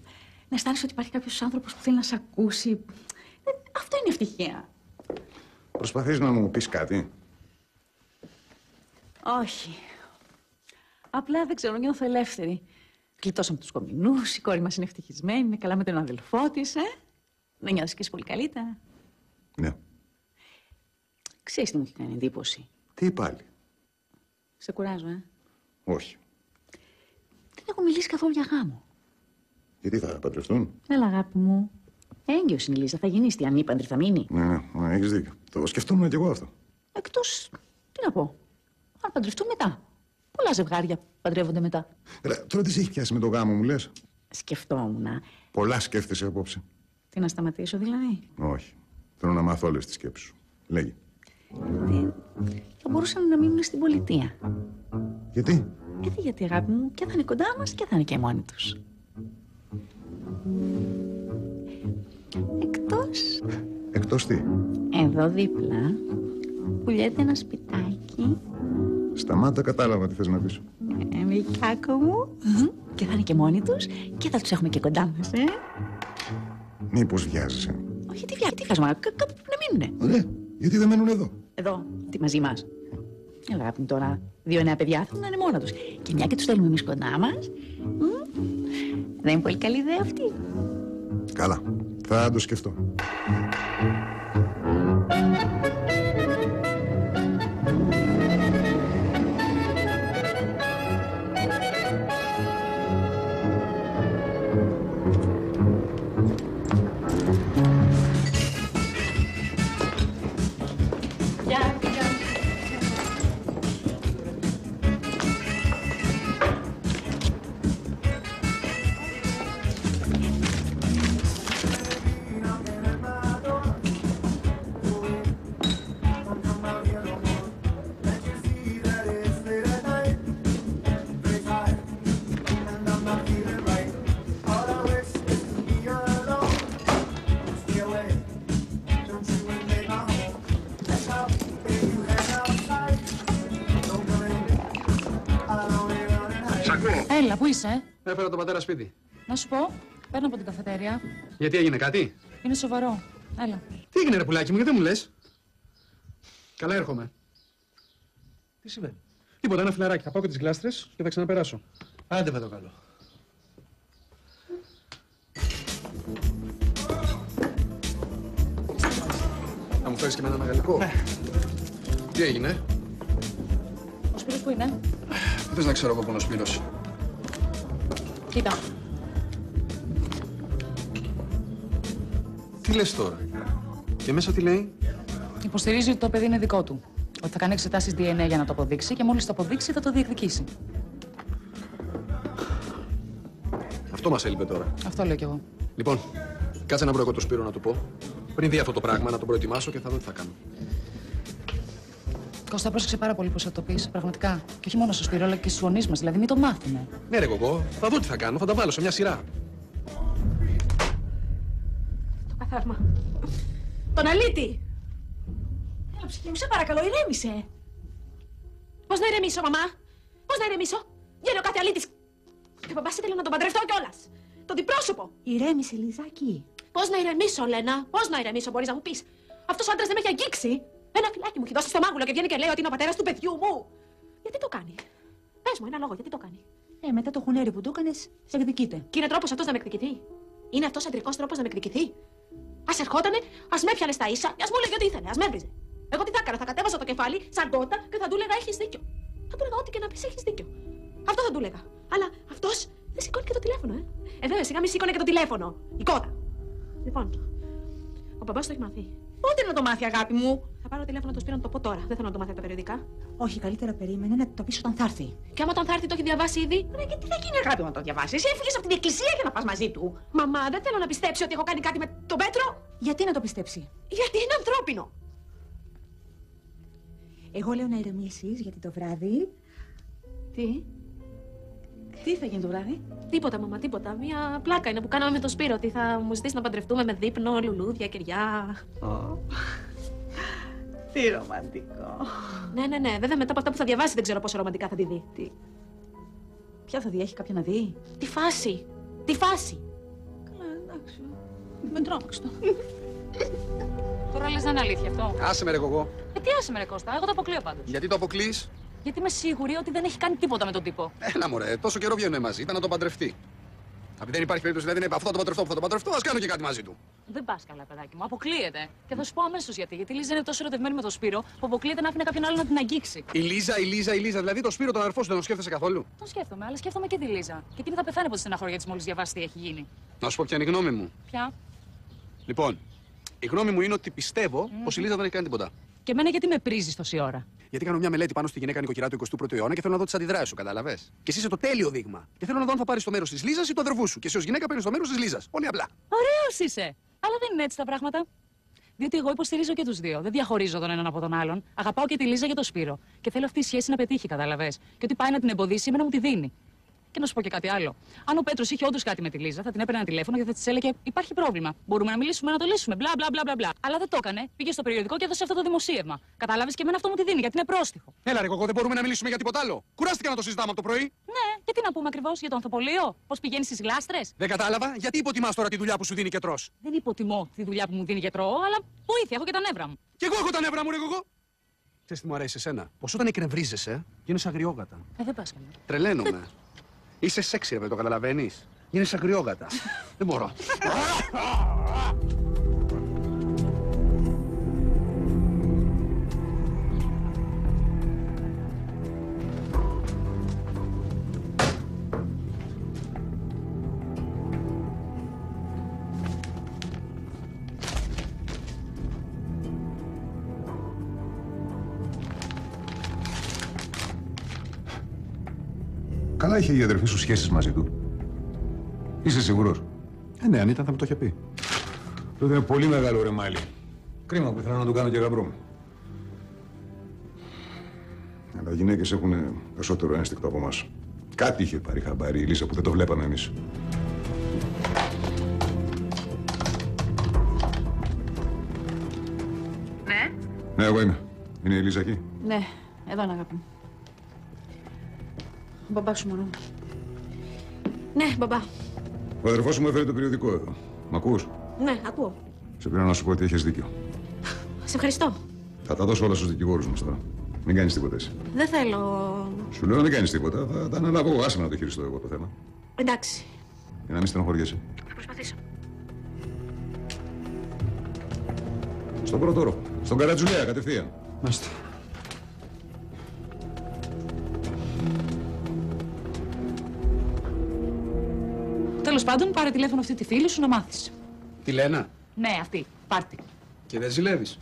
Speaker 5: Να αισθάνεσαι ότι υπάρχει κάποιος άνθρωπος που θέλει να σε ακούσει. Αυτό είναι ευτυχία.
Speaker 2: Προσπαθείς να μου πεις κάτι?
Speaker 5: Όχι. Απλά δεν ξέρω, νιώθω ελεύθερη. Γλιτώσαμε τους κομινούς, η κόρη μας είναι ευτυχισμένη, είναι καλά με τον αδελφό της, Δεν νιώθεις και εσύ πολύ καλύτερα?
Speaker 2: Ναι.
Speaker 5: Ξέρεις τι μου έχει κάνει εντύπωση?
Speaker 2: Τι πάλι?
Speaker 5: Σε κουράζω,
Speaker 2: Όχι.
Speaker 5: Δεν έχω μιλήσει καθόλου για γάμο.
Speaker 2: Γιατί θα παντρευτούν?
Speaker 5: Έλα, αγάπη μου. Έγκυος είναι η Λίζα, θα γεννήσει, ανήπαντρη θα μείνει.
Speaker 2: Ναι, έχεις δίκιο. Το σκεφτόμουν κι εγώ αυτό.
Speaker 5: Εκτός, τι να πω, αν παντρευτούν μετά. Πολλά ζευγάρια παντρεύονται μετά.
Speaker 2: Τώρα τι σε έχει πιάσει με το γάμο μου, λες?
Speaker 5: Σκεφτόμουν.
Speaker 2: Πολλά σκέφτεσαι απόψε.
Speaker 5: Τι να σταματήσω δηλαδή?
Speaker 2: Όχι. Θέλω να μάθω όλες τις σκέψεις σου. Λέγε.
Speaker 5: Θα μπορούσαν να μείνουν στην πολιτεία.
Speaker 2: Γιατί?
Speaker 5: Γιατί αγάπη μου, και θα είναι κοντά μας και θα είναι και μόνοι τους.
Speaker 2: Εκτός τι?
Speaker 5: Εδώ δίπλα πουλιέται ένα σπιτάκι.
Speaker 2: Σταμάτα, κατάλαβα τι θες να πεις.
Speaker 5: Μικιάκο μου. Και θα είναι και μόνοι τους και θα τους έχουμε και κοντά μας,
Speaker 2: Μήπως βιάζεσαι?
Speaker 5: Όχι, τι βιάζομαι, κάπου πρέπει να μείνουνε.
Speaker 2: Ναι, γιατί δεν μένουν εδώ?
Speaker 5: Εδώ, τι μαζί μας. Αγάπη μου τώρα, 2 νέα παιδιά θέλουν να είναι μόνα τους. Και μια και τους θέλουμε εμείς κοντά μας. Δεν είναι πολύ καλή ιδέα αυτή?
Speaker 2: Καλά, θα το σκεφτώ.
Speaker 13: Έλα, πού είσαι?
Speaker 12: Έφερα τον πατέρα σπίτι.
Speaker 13: Να σου πω, παίρνω από την καφετέρια.
Speaker 12: Γιατί έγινε κάτι?
Speaker 13: Είναι σοβαρό. Έλα.
Speaker 12: Τι έγινε, ρε πουλάκι μου, γιατί δεν μου λες? Καλά, έρχομαι. Τι συμβαίνει? Τίποτα, ένα φιλαράκι. Θα πάω και τις γλάστρες και θα ξαναπεράσω.
Speaker 7: Άντε με το καλό.
Speaker 12: Θα μου φέρεις και με ένα μεγαλικό? Ναι. Τι έγινε?
Speaker 13: Ο Σπύρος που είναι?
Speaker 12: Δεν θες να ξέρω εγώ που είναι ο Σπύρος?
Speaker 13: Κοίτα.
Speaker 12: Τι λες τώρα? Και μέσα τι λέει?
Speaker 13: Υποστηρίζει ότι το παιδί είναι δικό του. Ότι θα κάνει εξετάσεις DNA για να το αποδείξει και μόλις το αποδείξει θα το διεκδικήσει.
Speaker 12: Αυτό μας έλειπε τώρα.
Speaker 13: Αυτό λέω κι εγώ.
Speaker 12: Λοιπόν, Κάτσε να βρω εγώ το Σπύρο να του πω. Πριν δει αυτό το πράγμα, να τον προετοιμάσω και θα δω τι θα κάνω.
Speaker 13: Κώστα, πρόσεξε πάρα πολύ πώς θα το πεις, πραγματικά. Και όχι μόνο στο Σπύρο, αλλά και στους γονείς μας. Δηλαδή, μην το μάθουνε.
Speaker 12: Ναι, ρε εγώ, θα δω τι θα κάνω, θα τα βάλω σε μια σειρά.
Speaker 4: Το καθάρμα. Τον αλήτη!
Speaker 5: Έλα, ψυχή μου, σε παρακαλώ, ηρέμησε.
Speaker 4: Πώς να ηρεμήσω, μαμά? Πώς να ηρεμήσω? Βγαίνει ο κάθε αλήτης. Και ο μπαμπάς ήθελε να τον παντρευτώ κιόλας. Το διπρόσωπο.
Speaker 5: Ηρέμησε, Λιζάκη.
Speaker 4: Πώς να ηρεμήσω, Λένα? Πώς να ηρεμήσω, μπορείς να μου πεις? Αυτός ο άντρας δεν με έχει αγγίξει. Ένα φυλάκι μου έχει δώσει στο μάγουλο και βγαίνει και λέει ότι είναι ο πατέρας του παιδιού μου. Γιατί το κάνει? Πες μου ένα λόγο, γιατί το κάνει?
Speaker 9: Μετά το χουνέρι που το έκανες, σε εκδικείται.
Speaker 4: Και είναι τρόπος αυτός να με εκδικηθεί? Είναι αυτός αντρικός τρόπος να με εκδικηθεί? Ας ερχότανε, ας με έπιανε στα ίσα, ας μου έλεγε ό,τι ήθελε, ας με έβριζε. Εγώ τι θα έκανα, θα κατέβαζα το κεφάλι σαν κότα και θα του έλεγα έχεις δίκιο. Θα του έλεγα ό,τι και να πεις έχεις δίκιο. Αυτό θα του έλεγα. Αλλά αυτός δεν σηκώνει και το τηλέφωνο, βέβαια, σιγά μη σήκωνε και το τηλέφωνο. Η κότα. Λοιπόν, ο μπαμπάς το έχει μάθει.
Speaker 5: Πότε να το μάθει, αγάπη μου?
Speaker 4: Θα πάρω τηλέφωνο του Σπύρο να το πω τώρα. Δεν θέλω να το μάθει από τα περιοδικά.
Speaker 9: Όχι, καλύτερα περίμενε να το πεις όταν θα έρθει.
Speaker 4: Και άμα όταν θα έρθει το έχει διαβάσει ήδη.
Speaker 5: Ρε, και τι θα γίνει, αγάπη μου, να το διαβάσει? Εσύ έφυγες από την εκκλησία για να πας μαζί του.
Speaker 4: Μαμά, δεν θέλω να πιστέψει ότι έχω κάνει κάτι με τον Πέτρο.
Speaker 9: Γιατί να το πιστέψει?
Speaker 4: Γιατί είναι ανθρώπινο.
Speaker 9: Εγώ λέω να ηρεμήσεις γιατί το βράδυ.
Speaker 4: Τι θα γίνει το βράδυ? Τίποτα, μαμά, τίποτα. Μια πλάκα είναι που κάναμε με τον Σπύρο. Ότι θα μου ζητήσει να παντρευτούμε με δείπνο, λουλούδια, κεριά.
Speaker 5: Τι ρομαντικό.
Speaker 4: Ναι. Βέβαια μετά από αυτά που θα διαβάσει δεν ξέρω πόσο ρομαντικά θα τη δει.
Speaker 5: Ποια θα δει, έχει κάποια να δει?
Speaker 4: Τη φάση. Τη φάση.
Speaker 5: Καλά, εντάξει. Με τρόμαξε το.
Speaker 13: Τώρα λες να είναι αλήθεια αυτό?
Speaker 12: Άσε με, ρε εγώ.
Speaker 13: Τι άσε με, ρε Κώστα, εγώ το αποκλείω πάντως.
Speaker 12: Γιατί το αποκλείς?
Speaker 13: Γιατί είμαι σίγουρη ότι δεν έχει κάνει τίποτα με τον τύπο.
Speaker 12: Έλα, μωρέ, τόσο καιρό βγαίνουν μαζί, ήταν να τον παντρευτεί. Αν δεν υπάρχει περίπτωση, δηλαδή, αυτό θα τον παντρευτώ, ας κάνω και κάτι μαζί του.
Speaker 13: Δεν πας καλά, παιδάκι μου. Αποκλείεται. Και θα σου πω αμέσως γιατί. Γιατί η Λίζα είναι τόσο ερωτευμένη με τον Σπύρο που αποκλείεται να άφηνε κάποιον άλλο να την αγγίξει.
Speaker 12: Η Λίζα, δηλαδή το Σπύρο τον αδερφό σου δεν τον σκέφτεσαι καθόλου?
Speaker 13: Τον σκέφτομαι, αλλά σκέφτομαι και τη Λίζα. Και εκείνη θα πεθάνει από τη στεναχώρια της μόλις διαβάσει τι έχει γίνει.
Speaker 12: Να σου πω ποια είναι η γνώμη μου.
Speaker 13: Ποια?
Speaker 12: Λοιπόν, η γνώμη μου είναι ότι πιστεύω πως η Λίζα δεν έχει κάνει τίποτα.
Speaker 13: Και εμένα γιατί με πρίζεις τόση ώρα?
Speaker 12: Γιατί κάνω μια μελέτη πάνω στη γυναίκα νοικοκυρά του 21ου αιώνα και θέλω να δω τις αντιδράσεις σου, κατάλαβες. Και εσύ είσαι το τέλειο δείγμα. Και θέλω να δω αν θα πάρεις το μέρος της Λίζας ή του αδερφού σου. Και εσύ ως γυναίκα παίρνεις το μέρος της Λίζας. Πολύ απλά.
Speaker 13: Ωραίος είσαι. Αλλά δεν είναι έτσι τα πράγματα. Διότι εγώ υποστηρίζω και τους δύο. Δεν διαχωρίζω τον έναν από τον άλλον. Αγαπάω και τη Λίζα και τον Σπύρο. Και θέλω αυτή η σχέση να πετύχει, κατάλαβες. Και ότι πάει να την εμποδίσει, εμένα μου τη δίνει. Και να σου πω και κάτι άλλο. Αν ο Πέτρος είχε όντως κάτι με τη Λίζα, θα την έπαιρνε ένα τηλέφωνο και θα της έλεγε: υπάρχει πρόβλημα. Μπορούμε να μιλήσουμε, να το λύσουμε. Μπλα μπλα. Αλλά δεν το έκανε. Πήγε στο περιοδικό και έδωσε αυτό το δημοσίευμα. Κατάλαβες, και εμένα αυτό μου τη δίνει, γιατί είναι πρόστιχο.
Speaker 12: Έλα, ρε, εγώ δεν μπορούμε να μιλήσουμε για τίποτα άλλο. Κουράστηκα να το συζητάμε από το πρωί.
Speaker 13: Ναι, γιατί να πούμε ακριβώς για το ανθοπολείο, πώς πηγαίνει στις γλάστρες.
Speaker 12: Δεν κατάλαβα, γιατί υποτιμάς τώρα τη δουλειά που σου δίνει και τρως.
Speaker 13: Δεν υποτιμώ τη δουλειά που μου δίνει και τρώω, αλλά βοήθεια, έχω και τα νεύρα μου.
Speaker 12: Κι εγώ έχω τα νεύρα μου, ρε, εγώ. Ξέρεις τι μου αρέσει εσένα? Πως όταν εκνευρίζεσαι, γίνεσαι αγριόγατα.
Speaker 13: Δεν πας καλά.
Speaker 12: Τρελαίνομαι. Είσαι σεξι, ρε, το καταλαβαίνεις. Γίνεσαι αγριόγατα. Δεν μπορώ.
Speaker 2: Καλά είχε η αδερφή σου σχέσεις μαζί του. Είσαι σίγουρος?
Speaker 11: Ναι, αν ήταν θα μου το είχε πει.
Speaker 2: Τότε είναι πολύ μεγάλο ρεμάλι. Κρίμα που ήθελα να του κάνω και γαμπρό μου. Αλλά οι γυναίκες έχουν περισσότερο ένστικτο από εμάς. Κάτι είχε πάρει χαμπάρι η Λίζα που δεν το βλέπαμε εμείς.
Speaker 5: Ναι.
Speaker 2: Ναι, εγώ είμαι. Είναι η Λίζα εκεί?
Speaker 5: Ναι, εδώ είναι, αγάπη μου. Ο μπαμπάς σου μόνο.
Speaker 4: Ναι, μπαμπά.
Speaker 2: Ο αδερφός σου μου έφερε το περιοδικό εδώ. Μ' ακούς?
Speaker 4: Ναι, ακούω.
Speaker 2: Σε πήρα να σου πω ότι έχεις δίκιο.
Speaker 4: Σε ευχαριστώ.
Speaker 2: Θα τα δώσω όλα στους δικηγόρους μας τώρα. Μην κάνεις τίποτα εσύ.
Speaker 4: Δεν θέλω.
Speaker 2: Σου λέω να μην κάνεις τίποτα. Θα τα αναλάβω εγώ. Άσε με να το χειριστώ εγώ το θέμα.
Speaker 4: Εντάξει.
Speaker 2: Για να μην στενοχωριέσαι.
Speaker 4: Θα προσπαθήσω.
Speaker 2: Στον πρώτο όροφο. Στον Καρατζουλέα, κατευθείαν.
Speaker 12: Μάλιστα.
Speaker 13: Τέλος πάντων, πάρε τηλέφωνο αυτή τη φίλη σου να μάθεις.
Speaker 12: Τι Λένα?
Speaker 13: Ναι, αυτή. Πάρτι.
Speaker 12: Και δεν ζηλεύεις?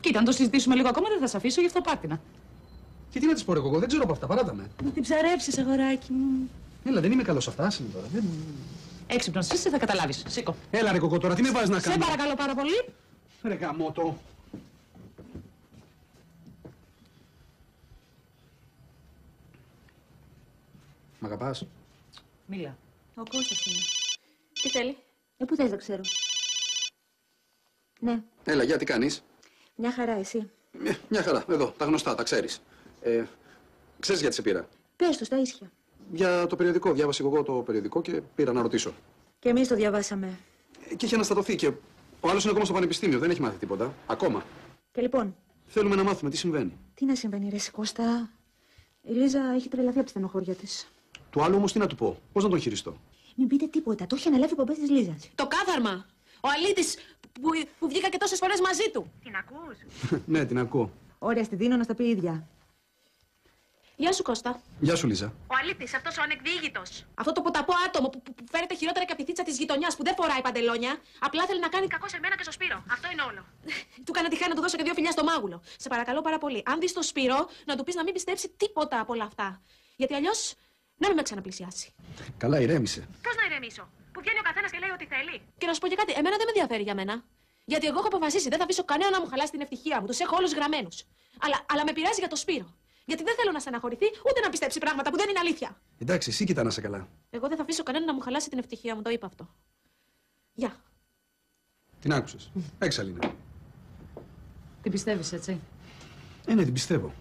Speaker 13: Κοίτα, αν το συζητήσουμε λίγο ακόμα, δεν θα σε αφήσω, γι' αυτό πάρτι.
Speaker 12: Και τι να της πω, εγώ δεν ξέρω από αυτά, παράτα με.
Speaker 13: Να την ψαρέψεις, αγοράκι μου.
Speaker 12: Έλα, δεν είμαι καλός σε αυτά, άσε με τώρα.
Speaker 13: Έξυπνος είσαι, θα καταλάβεις. Σήκω.
Speaker 12: Έλα ρε κοκό τώρα, τι με βάζεις να κάνω.
Speaker 13: Σε παρακαλώ πάρα πολύ.
Speaker 12: Ρε γαμώτο. Μ' αγαπάς?
Speaker 13: Μίλα.
Speaker 9: Ο Κώστας είναι.
Speaker 4: Τι θέλει?
Speaker 9: Πού θες, δεν ξέρω. Ναι,
Speaker 12: Έλα, για τι κάνεις?
Speaker 9: μια χαρά εσύ.
Speaker 12: Μια χαρά, εδώ, τα γνωστά, τα ξέρεις. Ξέρεις γιατί σε πήρα?
Speaker 9: Πες το στα ίσια.
Speaker 12: Για το περιοδικό, διάβασα εγώ το περιοδικό και πήρα να ρωτήσω.
Speaker 9: Και εμείς το διαβάσαμε.
Speaker 12: Και είχε αναστατωθεί και ο άλλος είναι ακόμα στο πανεπιστήμιο, δεν έχει μάθει τίποτα. Ακόμα.
Speaker 9: Και λοιπόν,
Speaker 12: Θέλουμε να μάθουμε τι συμβαίνει.
Speaker 9: τι να συμβαίνει ρε Κώστα. Η Λίζα έχει τρελαθεί από τη στενοχώρια της.
Speaker 12: Του άλλου όμως τι να του πω, πώς να τον χειριστώ.
Speaker 9: Μην πείτε τίποτα, το έχει αναλάβει η πομπές της Λίζας.
Speaker 4: Το κάθαρμα! Ο αλήτης που βγήκα και τόσες φορές μαζί του.
Speaker 9: Την ακούς?
Speaker 12: Ναι, την ακούω.
Speaker 9: Ωραία, στη δίνω να στα πει η ίδια.
Speaker 4: Γεια σου, Κώστα.
Speaker 12: Γεια σου, Λίζα.
Speaker 4: Ο αλήτης, αυτός ο ανεκδιήγητος. Αυτό το ποταπό άτομο που φέρεται χειρότερα και από τη θίτσα της γειτονιάς, που δεν φοράει παντελόνια, απλά θέλει να κάνει κακό σε μένα και στο Σπύρο. Αυτό είναι όλο. Του έκανα τη χάρη να του δώσω και 2 φιλιά στο μάγουλο. Σε παρακαλώ πάρα πολύ. Αν δεις το Σπύρο, να του πεις να μην πιστέψει τίποτα από όλα αυτά. Γιατί αλλιώς να μην με ξαναπλησιάσει.
Speaker 12: Καλά, ηρέμησε.
Speaker 4: Πώς να ηρεμήσω, που βγαίνει ο καθένας και λέει ό,τι θέλει. Και να σου πω και κάτι, εμένα δεν με ενδιαφέρει για μένα. Γιατί εγώ έχω αποφασίσει, δεν θα αφήσω κανένα να μου χαλάσει την ευτυχία μου. Τους έχω όλους γραμμένους. Αλλά με πειράζει για το Σπύρο. Γιατί δεν θέλω να στεναχωρηθεί ούτε να πιστέψει πράγματα που δεν είναι αλήθεια.
Speaker 12: Εντάξει, εσύ κοίτα να σε καλά.
Speaker 4: Εγώ δεν θα αφήσω κανένα να μου χαλάσει την ευτυχία μου, το είπα αυτό. Γεια.
Speaker 12: Την άκουσες. Έξαλλη είναι.
Speaker 13: Την πιστεύεις, έτσι?
Speaker 12: Ναι, την πιστεύω.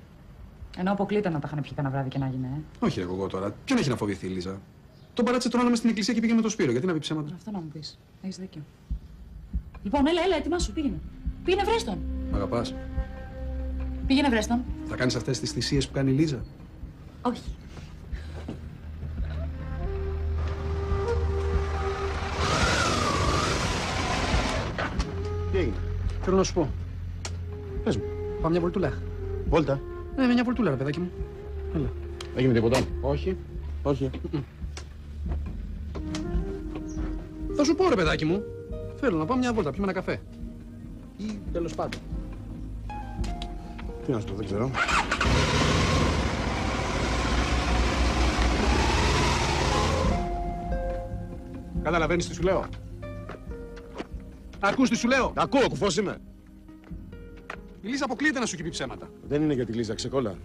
Speaker 13: Ενώ αποκλείται να τα είχαν πιει κανένα βράδυ και να γίνει,
Speaker 12: Όχι, ρε εγώ τώρα. Ποιον έχει να φοβηθεί η Λίζα. Τον παράτησε τον άλλο μες στην εκκλησία και πήγε με το Σπύρο. Γιατί να πει ψέματα.
Speaker 13: Αυτό να μου πεις. Έχεις δίκιο. Λοιπόν, έλα, ετοιμάσου, πήγαινε. Πήγαινε, βρες τον.
Speaker 12: Μ' αγαπάς?
Speaker 13: Πήγαινε, βρες τον.
Speaker 12: Θα κάνεις αυτές τις θυσίες που κάνει η Λίζα?
Speaker 9: Όχι.
Speaker 12: Τι έγινε? Θέλω να σου πω.
Speaker 6: Πες μου.
Speaker 12: Πάμε μια βολτούλα.
Speaker 6: Βόλτα.
Speaker 12: Ναι, μια βολτούλα, ρε παιδάκι μου. Έλα.
Speaker 6: Έγινε τίποτα?
Speaker 12: Όχι.
Speaker 6: Όχι.
Speaker 12: Θα σου πω, ρε παιδάκι μου. Θέλω να πάμε μια βόλτα, πιούμε ένα καφέ. Ή τέλος πάντων.
Speaker 6: Τι να σου πω, δεν ξέρω.
Speaker 12: Καταλαβαίνεις τι σου λέω? Ακούς τι σου λέω?
Speaker 6: Ακούω, κουφός είμαι.
Speaker 12: Η Λίζα αποκλείεται να σου έχει πει ψέματα.
Speaker 6: Δεν είναι για τη Λίζα, ξεκόλα.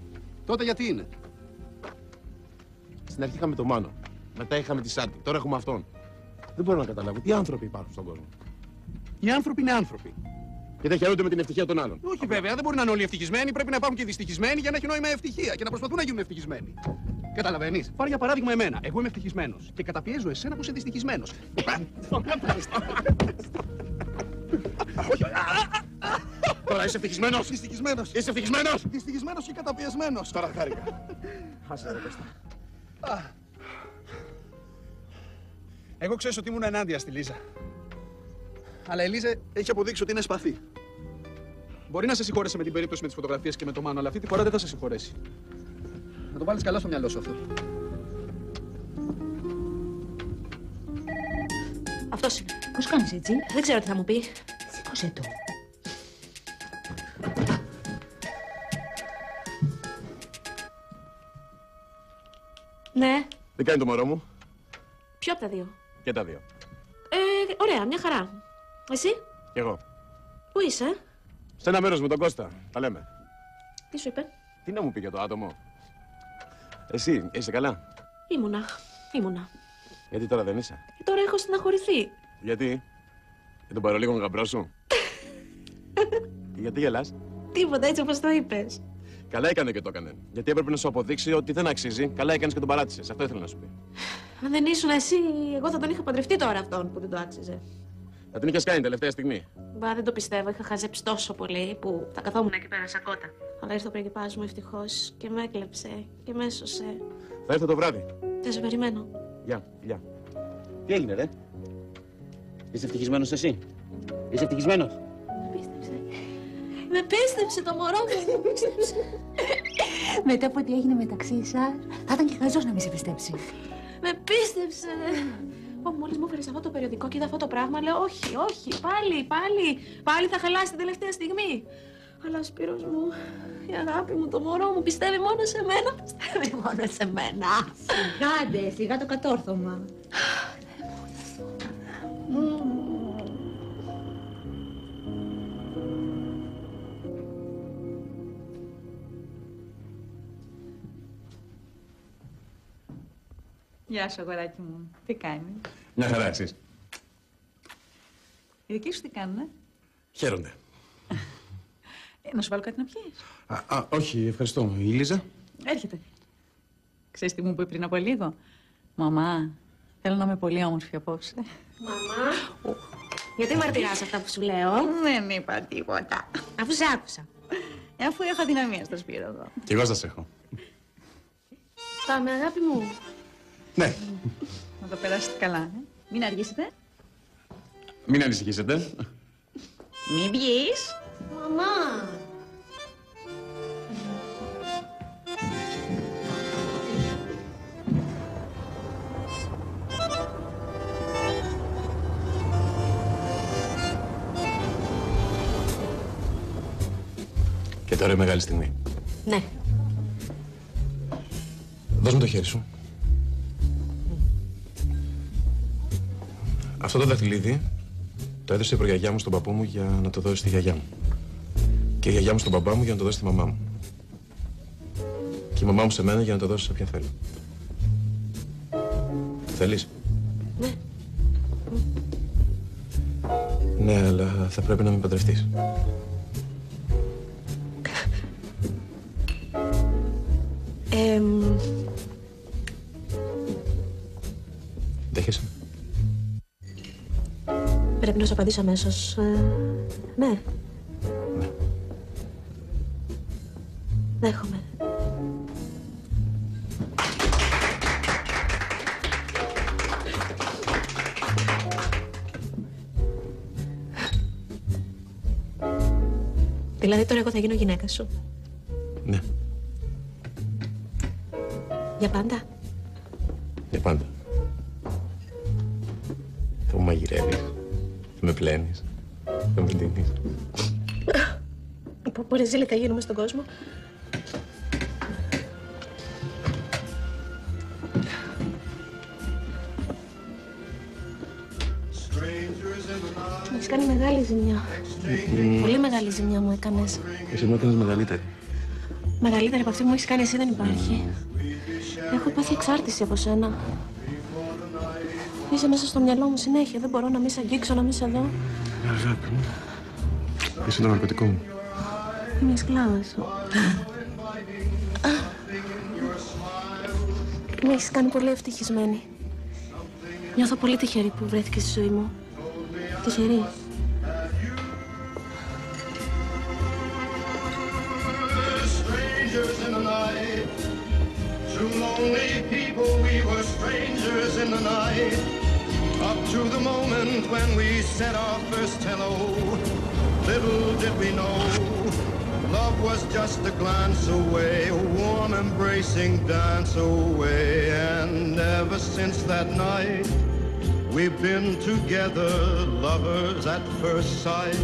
Speaker 12: Τότε γιατί είναι?
Speaker 6: Στην αρχή είχαμε τον Μάνο. Μετά είχαμε τη Σάντι. Τώρα έχουμε αυτόν. Δεν μπορώ να καταλάβω τι άνθρωποι υπάρχουν στον κόσμο.
Speaker 12: Οι άνθρωποι είναι άνθρωποι.
Speaker 6: Και δεν χαιρούνται με την ευτυχία των άλλων.
Speaker 12: Όχι βέβαια, δεν μπορεί να είναι όλοι ευτυχισμένοι. Πρέπει να υπάρχουν και δυστυχισμένοι για να έχει νόημα ευτυχία και να προσπαθούν να γίνουν ευτυχισμένοι. Καταλαβαίνεις. Πάρε για παράδειγμα εμένα. Εγώ είμαι ευτυχισμένος και καταπιέζω εσένα που είσαι δυστυχισμένος.
Speaker 6: Τώρα είσαι ευτυχισμένος.
Speaker 12: Δυστυχισμένος.
Speaker 6: Είσαι ευτυχισμένος.
Speaker 12: Δυστυχισμένος και καταπιεσμένος.
Speaker 6: Τώρα χάρηκα. Άσε ρε Κώστα.
Speaker 12: Εγώ ξέρω ότι ήμουν ενάντια στη Λίζα. Αλλά η Λίζα έχει αποδείξει ότι είναι σπαθή. Μπορεί να σε συγχωρέσει με την περίπτωση με τις φωτογραφίες και με το Μάνο, αλλά αυτή τη φορά δεν θα σε συγχωρέσει. Να το βάλεις καλά στο μυαλό σου αυτό.
Speaker 4: Αυτός είναι.
Speaker 9: Πώς κάνεις έτσι?
Speaker 4: Δεν ξέρω τι θα μου πει.
Speaker 9: Σήκωσε το.
Speaker 4: Ναι.
Speaker 6: Τι κάνει το μωρό μου?
Speaker 4: Ποιο από τα δύο?
Speaker 6: Και τα δύο.
Speaker 4: Ωραία, μια χαρά. Εσύ?
Speaker 6: Κι εγώ.
Speaker 4: Πού είσαι?
Speaker 6: Σε ένα μέρος με τον Κώστα. Τα λέμε.
Speaker 4: Τι σου είπε?
Speaker 6: Τι να μου πει για το άτομο? Εσύ, είσαι καλά?
Speaker 4: Ήμουνα.
Speaker 6: Γιατί τώρα δεν είσαι?
Speaker 4: Τώρα έχω στεναχωρηθεί.
Speaker 6: Γιατί? Για τον παρολίγο γαμπρό σου? Γιατί γελάς?
Speaker 4: Τίποτα, έτσι όπως το είπες.
Speaker 6: Καλά έκανε και το έκανε. Γιατί έπρεπε να σου αποδείξει ότι δεν αξίζει. Καλά έκανες και τον παράτησες. Αυτό ήθελα να σου πει.
Speaker 4: Αν δεν ήσουν εσύ, εγώ θα τον είχα παντρευτεί τώρα αυτόν που δεν το άξιζε.
Speaker 6: Θα την είχες κάνει τελευταία στιγμή.
Speaker 4: Μπα, δεν το πιστεύω. Είχα χαζέψει τόσο πολύ που θα καθόμουν εκεί πέρα σαν κότα. Αλλά ήρθε ο πριγκιπάς μου ευτυχώς και με έκλεψε και με έσωσε.
Speaker 6: Θα έρθω το βράδυ.
Speaker 4: Θα σε περιμένω.
Speaker 10: Γεια. Τι έγινε, ρε? Είσαι ευτυχισμένος εσύ? Είσαι ευτυχισμένος?
Speaker 4: Με πίστεψε το μωρό μου, με πίστεψε.
Speaker 9: Μετά από ό,τι έγινε μεταξύ σας, θα ήταν και χαζός να μην σε πιστέψει.
Speaker 4: Με πίστεψε. Μόλις μου έφερες αυτό το περιοδικό και είδα αυτό το πράγμα, λέω όχι, πάλι θα χαλάσει την τελευταία στιγμή. Αλλά ο Σπύρος μου, η αγάπη μου, το μωρό μου, πιστεύει μόνο σε μένα. Πιστεύει μόνο σε μένα.
Speaker 9: Σιγά το κατόρθωμα.
Speaker 5: Γεια σου, αγοράκι μου. Τι κάνεις?
Speaker 6: Μια χαρά, εσείς.
Speaker 5: Οι δικοί σου τι κάνουνε?
Speaker 6: Χαίρονται.
Speaker 5: Να σου βάλω κάτι να πιείς?
Speaker 6: Όχι, ευχαριστώ. Η Λίζα?
Speaker 5: Έρχεται. Ξέρεις τι μου είπε πριν από λίγο? Μαμά, θέλω να είμαι πολύ όμορφη απόψε.
Speaker 4: Μαμά, γιατί μαρτυράς αυτά που σου λέω?
Speaker 5: Δεν είπα τίποτα.
Speaker 4: Αφού σε άκουσα.
Speaker 5: Αφού έχω αδυναμία στο Σπύρο εδώ.
Speaker 6: Κι εγώ σας έχω.
Speaker 4: Πάμε, αγάπη μου.
Speaker 6: Ναι.
Speaker 5: Να το περάσετε καλά, Μην αργήσετε.
Speaker 6: Μην ανησυχήσετε.
Speaker 5: Μην πιείς.
Speaker 4: Μαμά.
Speaker 3: Και τώρα η μεγάλη στιγμή.
Speaker 4: Ναι.
Speaker 3: Δώσ' μου το χέρι σου. Αυτό το δαχτυλίδι το έδωσε η προγιαγιά μου στον παππού μου για να το δώσει στη γιαγιά μου. Και η γιαγιά μου στον μπαμπά μου για να το δώσει στη μαμά μου. Και η μαμά μου σε μένα για να το δώσει σε ποιον θέλει. Θέλεις?
Speaker 4: Ναι.
Speaker 3: Ναι, αλλά θα πρέπει να με παντρευτείς. Δέχεσαι?
Speaker 4: Πρέπει να σου απαντήσω αμέσως. Ναι. Δέχομαι. Δηλαδή τώρα εγώ θα γίνω γυναίκα σου.
Speaker 3: Ναι.
Speaker 4: Για πάντα.
Speaker 3: Για πάντα. Θα μου μαγειρεύεις, θα με πλένεις, θα με ντύνεις.
Speaker 4: Πόρε ζήλι θα γίνουμε στον κόσμο. Μου έχεις κάνει μεγάλη ζημιά. Πολύ μεγάλη ζημιά μου έκανες.
Speaker 3: Εσύ μου έκανες μεγαλύτερη.
Speaker 4: Μεγαλύτερη από αυτή που μου έχεις κάνει εσύ δεν υπάρχει. Έχω πάθει εξάρτηση από σένα. Είσαι μέσα στο μυαλό μου συνέχεια. Δεν μπορώ να μην σε αγγίξω, να μην σε δω.
Speaker 3: Αγάπη μου. Είσαι το ναρκωτικό μου.
Speaker 4: Είμαι η σκλάβα σου. Με έχεις κάνει πολύ ευτυχισμένη. Νιώθω πολύ τυχερή που βρέθηκες στη ζωή μου. Τυχερή.
Speaker 14: Two lonely people, we were strangers in the night. Up to the moment when we said our first hello. Little did we know, love was just a glance away, a warm embracing dance away. And ever since that night, we've been together, lovers at first sight.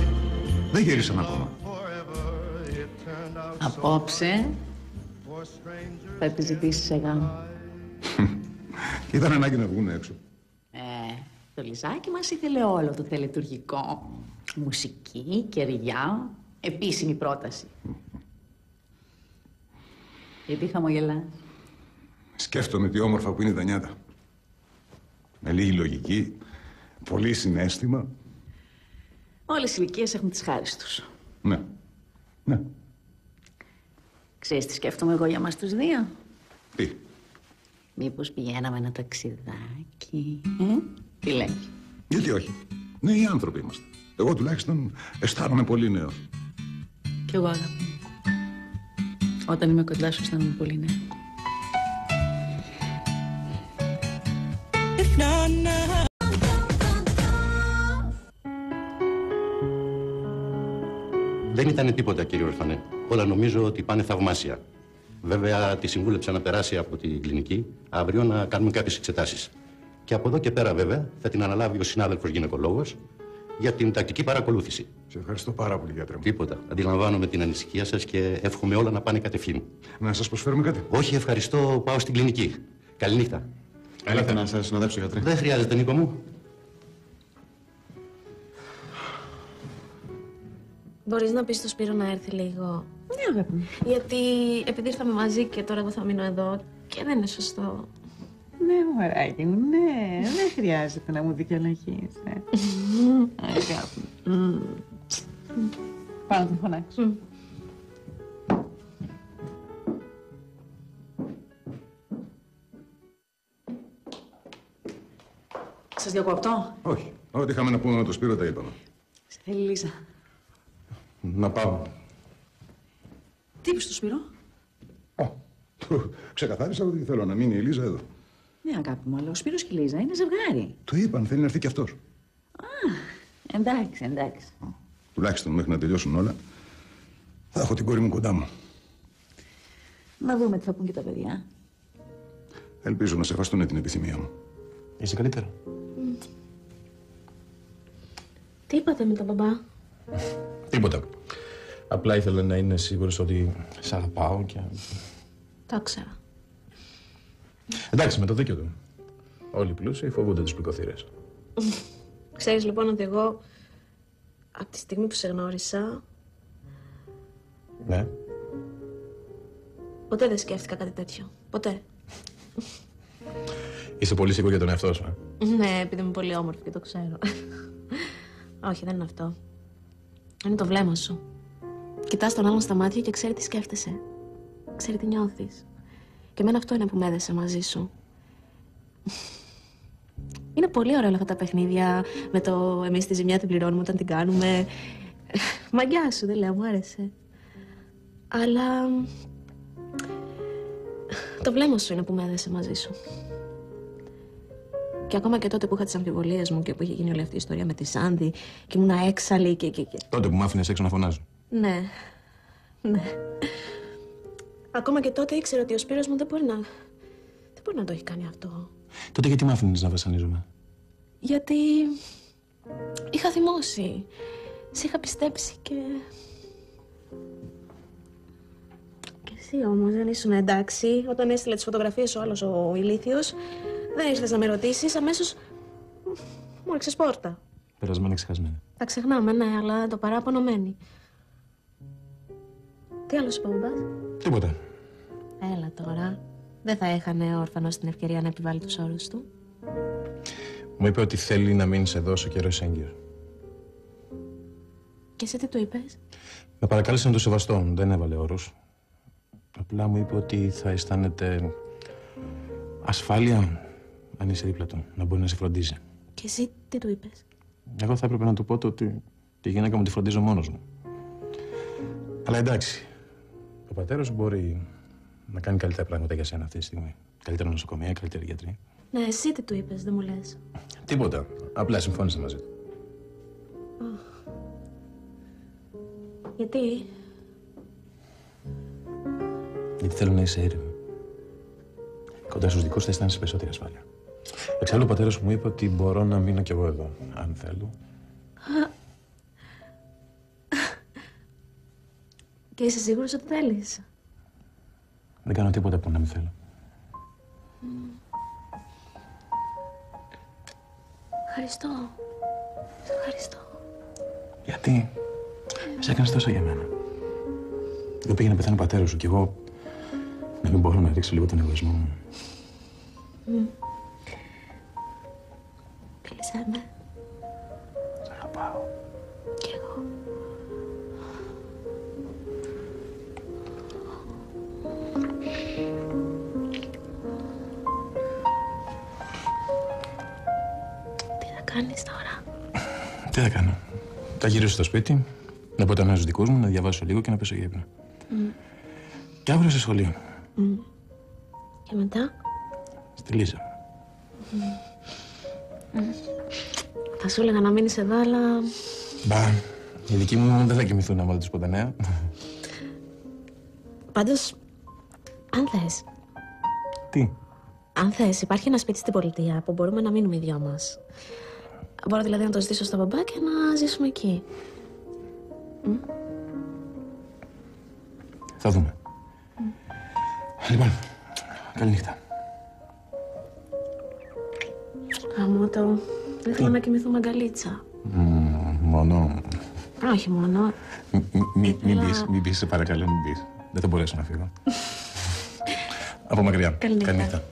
Speaker 2: Δεν γύρισαν ακόμα.
Speaker 5: Απόψε θα επιζητήσεις σε γάμο.
Speaker 2: Ήταν ανάγκη να βγουν έξω.
Speaker 5: Το Λιζάκι μας ήθελε όλο το τελετουργικό. Μουσική, κεριά, επίσημη πρόταση. Γιατί χαμογελάς?
Speaker 2: Σκέφτομαι τι όμορφα που είναι η Δανιάτα. Με λίγη λογική, πολύ συναίσθημα.
Speaker 5: Όλες οι ηλικίες έχουν τις χάρες τους.
Speaker 2: Ναι. Ναι.
Speaker 5: Ξέρεις τι σκέφτομαι εγώ για μας τους δύο?
Speaker 2: Τι?
Speaker 5: Μήπως πηγαίναμε ένα ταξιδάκι, Τι λέει?
Speaker 2: Γιατί όχι. Νέοι άνθρωποι είμαστε. Εγώ τουλάχιστον αισθάνομαι πολύ νέος.
Speaker 5: Κι εγώ, αγάπη μου. Όταν είμαι κοντά σου αισθάνομαι πολύ νέο.
Speaker 1: Δεν ήταν τίποτα, κύριε Ορφανέ. Όλα νομίζω ότι πάνε θαυμάσια. Βέβαια, τη συμβούλεψα να περάσει από την κλινική αύριο να κάνουμε κάποιες εξετάσεις. Και από εδώ και πέρα, βέβαια, θα την αναλάβει ο συνάδελφος γυναικολόγος για την τακτική παρακολούθηση.
Speaker 2: Σε ευχαριστώ πάρα πολύ, γιατρέ μου.
Speaker 1: Τίποτα. Αντιλαμβάνομαι την ανησυχία σας και εύχομαι όλα να πάνε κατευθείαν.
Speaker 2: Να σας προσφέρουμε κάτι?
Speaker 1: Όχι, ευχαριστώ. Πάω στην κλινική. Καληνύχτα.
Speaker 6: Έλατε να σας συνοδέψω, γιατρέ.
Speaker 1: Δεν χρειάζεται, Νίκο μου.
Speaker 4: Μπορείς να πεις στο Σπύρο να έρθει λίγο?
Speaker 5: Ναι, αγάπη μου.
Speaker 4: Γιατί επειδή ήρθαμε μαζί και τώρα εγώ θα μείνω εδώ και δεν είναι σωστό.
Speaker 5: Ναι, μωράκι μου, ναι. Δεν χρειάζεται να μου δικαιολογείς. Αγάπη. Πάω να τον φωνάξω. Σας διακόπτω?
Speaker 2: Όχι. Ό,τι είχαμε να πούμε με το Σπύρο τα είπαμε.
Speaker 5: Σε θέλει η Λίζα.
Speaker 3: Να πάω.
Speaker 5: Τι είπες στο Σπύρο?
Speaker 2: Ξεκαθάρισα ότι θέλω να μείνει η Λίζα εδώ.
Speaker 5: Ναι, αγάπη μου, αλλά ο Σπύρος και η Λίζα είναι ζευγάρι.
Speaker 2: Του είπαν, θέλει να έρθει κι αυτός.
Speaker 5: Εντάξει, εντάξει.
Speaker 2: Τουλάχιστον μέχρι να τελειώσουν όλα, θα έχω την κόρη μου κοντά μου.
Speaker 5: Να δούμε τι θα πούν και τα παιδιά.
Speaker 2: Ελπίζω να σεβαστούν την επιθυμία μου.
Speaker 3: Είσαι καλύτερα.
Speaker 4: Τι είπατε με τον μπαμπά?
Speaker 3: Τίποτα. Απλά ήθελα να είναι σίγουρος ότι σ' αγαπάω και...
Speaker 4: Το ήξερα.
Speaker 3: Εντάξει, με το δίκιο του. Όλοι οι πλούσιοι φοβούνται τους πληκοθύρες.
Speaker 4: Ξέρεις λοιπόν ότι εγώ από τη στιγμή που σε γνώρισα...
Speaker 3: Ναι.
Speaker 4: Ποτέ δεν σκέφτηκα κάτι τέτοιο. Ποτέ.
Speaker 3: Είσαι πολύ σίγουρη για τον εαυτό σου,
Speaker 4: Ναι, επειδή είμαι πολύ όμορφη και το ξέρω. Όχι, δεν είναι αυτό. Είναι το βλέμμα σου. Κοιτάς τον άλλον στα μάτια και ξέρει τι σκέφτεσαι. Ξέρει τι νιώθεις. Και εμένα αυτό είναι που με έδεσε μαζί σου. Είναι πολύ ωραία όλα αυτά τα παιχνίδια με το εμείς τη ζημιά την πληρώνουμε όταν την κάνουμε. Μαγκιά σου, δεν λέω, μου άρεσε. Αλλά... το βλέμμα σου είναι που με έδεσε μαζί σου. Και ακόμα και τότε που είχα τις αμφιβολίες μου και που είχε γίνει όλη αυτή η ιστορία με τη Σάντι και ήμουν έξαλλη και...
Speaker 3: Τότε που μ' άφηνες έξω να φωνάζω.
Speaker 4: Ναι. Ναι. Ακόμα και τότε ήξερα ότι ο Σπύρος μου δεν μπορεί να το έχει κάνει αυτό.
Speaker 3: Τότε γιατί μ' άφηνες να βασανίζομαι?
Speaker 4: Γιατί είχα θυμώσει. Σε είχα πιστέψει και... Και εσύ όμως δεν ήσουν εντάξει. Όταν έστειλε τις φωτογραφίες ο άλλος ο ηλίθιος, δεν ήρθες να με ρωτήσεις, αμέσως μου έριξες πόρτα.
Speaker 3: Περασμένα ξεχασμένα.
Speaker 4: Τα ξεχνάμε, ναι, αλλά το παράπονο μένει. Τι άλλο σου είπα, μπαμπάς?
Speaker 3: Τίποτα.
Speaker 4: Έλα τώρα. Δεν θα έχανε ο όρφανος την ευκαιρία να επιβάλλει τους όρους του.
Speaker 3: Μου είπε ότι θέλει να μείνεις εδώ όσο καιρό είσαι έγκυος.
Speaker 4: Και εσύ τι του είπες?
Speaker 3: Με παρακάλεσε να το σεβαστώ, δεν έβαλε όρους. Απλά μου είπε ότι θα αισθάνεται ασφάλεια αν είσαι δίπλα του, να μπορεί να σε φροντίζει.
Speaker 4: Και εσύ τι του είπες?
Speaker 3: Εγώ θα έπρεπε να του πω ότι τη γυναίκα μου τη φροντίζω μόνος μου. Αλλά εντάξει, ο πατέρας μπορεί να κάνει καλύτερα πράγματα για σένα αυτή τη στιγμή. Καλύτερα νοσοκομεία, καλύτερη γιατρή.
Speaker 4: Ναι, εσύ τι του είπες, δεν μου λες?
Speaker 3: Τίποτα. Απλά συμφώνησα μαζί του.
Speaker 4: Γιατί?
Speaker 3: Γιατί θέλω να είσαι ήρεμη. Κοντά στους δικούς θα αισθάνεσαι περισσότερη ασφάλεια. Εξάλλου ο πατέρας μου είπε ότι μπορώ να μείνω κι εγώ εδώ, αν θέλω.
Speaker 4: Και είσαι σίγουρος ότι θέλεις?
Speaker 3: Δεν κάνω τίποτα που να μην θέλω.
Speaker 4: Ευχαριστώ. Σε ευχαριστώ.
Speaker 3: Γιατί? Σε έκανες τόσο για μένα. Εγώ πήγε να πεθάνει ο πατέρας σου κι εγώ να μην μπορώ να ρίξω λίγο τον εγωισμό μου.
Speaker 4: Φίλησέ με.
Speaker 3: Σ' αγαπάω.
Speaker 4: Κι εγώ. Τι θα κάνεις τώρα?
Speaker 3: Τι θα κάνω? Θα γυρίσω στο σπίτι, να πω τα νέα στους δικούς μου, να διαβάσω λίγο και να πέσω για ύπνο. Και αύριο στο σχολείο.
Speaker 4: Και μετά?
Speaker 3: Στη Λίζα.
Speaker 4: Θα σου έλεγα να μείνεις εδώ, αλλά...
Speaker 3: Μπα, οι δικοί μου δεν θα κοιμηθούν άμα δεν τους πω τα νέα.
Speaker 4: Πάντως, αν θες...
Speaker 3: Τι?
Speaker 4: Αν θες, υπάρχει ένα σπίτι στην πολιτεία που μπορούμε να μείνουμε οι δυο μας. Μπορώ δηλαδή να το ζητήσω στα μπαμπά και να ζήσουμε εκεί.
Speaker 3: Θα δούμε. Λοιπόν, καληνύχτα.
Speaker 4: Γαμώτο, δεν θέλω να κοιμηθούμε αγκαλίτσα.
Speaker 3: Μόνο...
Speaker 4: Όχι μόνο.
Speaker 3: Μην πεις, σε παρακαλώ, μην πεις. Δεν θα μπορέσω να φύγω. Από μακριά.
Speaker 4: Καληνύχτα.
Speaker 3: Καληνύχτα.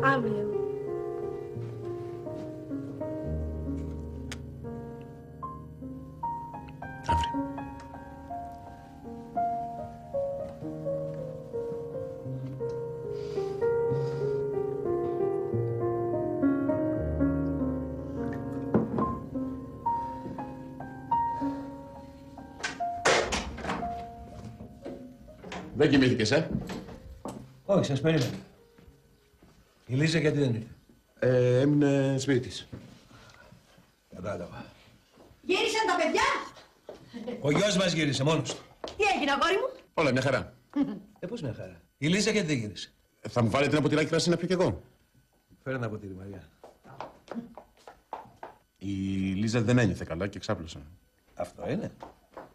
Speaker 4: Αύριο.
Speaker 6: Δεν κοιμήθηκες,
Speaker 7: Όχι, σας περίμενα. Η Λίζα γιατί δεν ήρθε?
Speaker 6: Έμεινε σπίτι της.
Speaker 7: Κατάλαβα.
Speaker 8: Γύρισαν τα παιδιά!
Speaker 7: Ο γιος μας γύρισε μόνος του.
Speaker 8: Τι έγινε, αγόρι μου?
Speaker 6: Όλα μια χαρά.
Speaker 7: Πώς μια χαρά. Η Λίζα γιατί δεν γύρισε?
Speaker 6: Θα μου βάλετε ένα ποτηράκι κρασί να πιω κι εγώ.
Speaker 7: Φέρε ένα ποτήρι, Μαριά.
Speaker 6: Η Λίζα δεν ένιωθε καλά και ξάπλωσε.
Speaker 7: Αυτό είναι.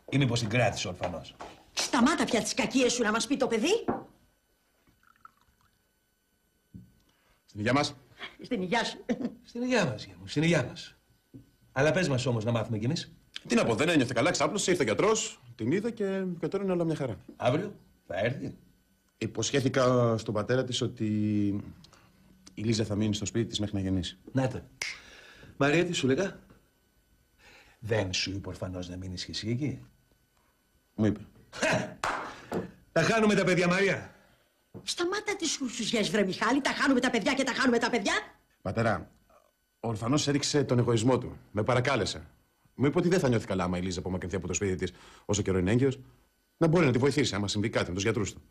Speaker 7: Ή μήπως την κράτησε ο ορφανός?
Speaker 8: Σταμάτα πια τις κακίες σου να μας πει το παιδί.
Speaker 6: Στην υγειά μας.
Speaker 8: Στην υγειά σου.
Speaker 7: Στην υγειά μας, γεια μου, στην υγειά μας. Αλλά πες μας όμως να μάθουμε κι εμείς.
Speaker 6: Τι να πω, δεν ένιωθε καλά, ξάπλωσε, ήρθε ο γιατρός, την είδε και τώρα είναι όλα μια χαρά.
Speaker 7: Αύριο θα έρθει.
Speaker 6: Υποσχέθηκα στον πατέρα της ότι η Λίζα θα μείνει στο σπίτι της μέχρι να γεννήσει.
Speaker 7: Να τα. Μαρία, τι σου λέγα? Δεν σου είπε ορφανός να μείνεις κι εσύ εκεί?
Speaker 6: Μου είπε.
Speaker 7: Τα χάνουμε τα παιδιά, Μαρία.
Speaker 8: Σταμάτα τις χουσουζιές, βρε Μιχάλη. Τα χάνουμε τα παιδιά και τα χάνουμε τα παιδιά.
Speaker 6: Πατέρα, ο ορφανός έριξε τον εγωισμό του. Με παρακάλεσε. Μου είπε ότι δεν θα νιώθει καλά άμα η Λίζα απομακρυνθεί από το σπίτι της όσο καιρό είναι έγκυος. Να μπορεί να τη βοηθήσει άμα συμβεί κάτι με τους γιατρούς του.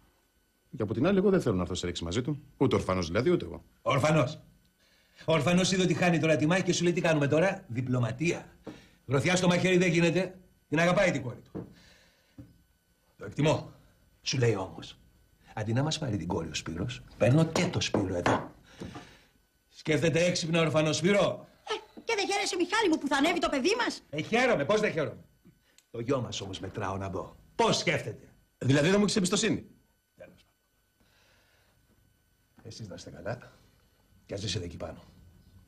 Speaker 6: Και από την άλλη, εγώ δεν θέλω να έρθω σε ρήξη μαζί του. Ούτε ο ορφανός δηλαδή, ούτε εγώ.
Speaker 7: Ορφανός. Ο ορφανός είδε ότι χάνει τώρα τη μάχη και σου λέει τι κάνουμε τώρα? Διπλωματία. Γροθιά στο μαχαίρι δεν γίνεται. Την αγαπάει την κόρη του. Το εκτιμώ. Σου λέει όμως, αντί να μας πάρει την κόρη ο Σπύρος, παίρνω και το Σπύρο εδώ. Σκέφτεται έξυπνα ο ορφανός, Σπύρο.
Speaker 8: Και δεν χαίρεσαι, Μιχάλη μου, που θα ανέβει το παιδί μας?
Speaker 7: Χαίρομαι, πώς δεν χαίρομαι. Το γιο μας όμως μετράω να δω. Πώς σκέφτεται?
Speaker 6: Δηλαδή δεν μου έχεις εμπιστοσύνη?
Speaker 7: Τέλος. Εσείς να είστε καλά και ας ζήσετε εκεί πάνω.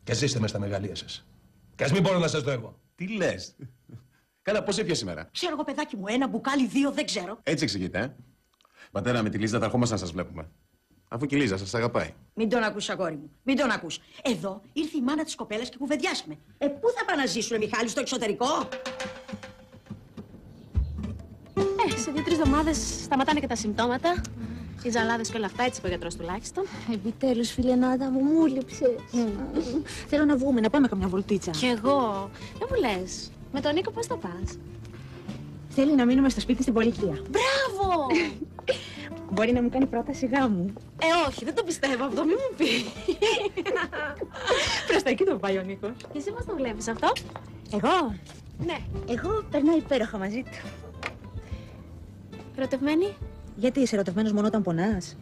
Speaker 7: Και ας ζήσετε μες στα μεγαλεία σας. Και ας μην μπορώ να σας δω εγώ.
Speaker 6: Τι λες? Καλά, πώς έπιασε σήμερα?
Speaker 8: Ξέρω εγώ, παιδάκι μου, ένα μπουκάλι, δύο, δεν ξέρω.
Speaker 6: Έτσι εξηγείται, Πατέρα, με τη Λίζα θα ερχόμαστε να σας βλέπουμε. Αφού και η Λίζα σας αγαπάει.
Speaker 8: Μην τον ακούς, αγόρι μου. Μην τον ακούς. Εδώ ήρθε η μάνα της κοπέλας και κουβεντιάσαμε. Πού θα πάνε να ζήσουνε, Μιχάλη, στο εξωτερικό?
Speaker 4: Σε 2-3 εβδομάδες σταματάνε και τα συμπτώματα. Οι ζαλάδες και όλα αυτά, έτσι είπε ο γιατρός τουλάχιστον.
Speaker 9: Επιτέλους, φιλενάδα μου, μου λείψες. Θέλω να βγούμε, να πάμε καμιά βολτίτσα.
Speaker 4: Κι εγώ. Δεν μου λες. Με τον Νίκο πώς θα πας?
Speaker 9: Θέλει να μείνουμε στο σπίτι στην πολιτεία.
Speaker 4: Μπράβο!
Speaker 9: Μπορεί να μου κάνει πρόταση γάμου.
Speaker 4: Όχι, δεν το πιστεύω αυτό, μην μου πει.
Speaker 9: Προς τα εκεί το πάει ο Νίκος.
Speaker 4: Και εσύ πώς το βλέπεις αυτό?
Speaker 9: Εγώ?
Speaker 4: Ναι.
Speaker 9: Εγώ περνάω υπέροχα μαζί του.
Speaker 4: Ερωτευμένη?
Speaker 9: Γιατί είσαι ερωτευμένος μόνο όταν πονάς?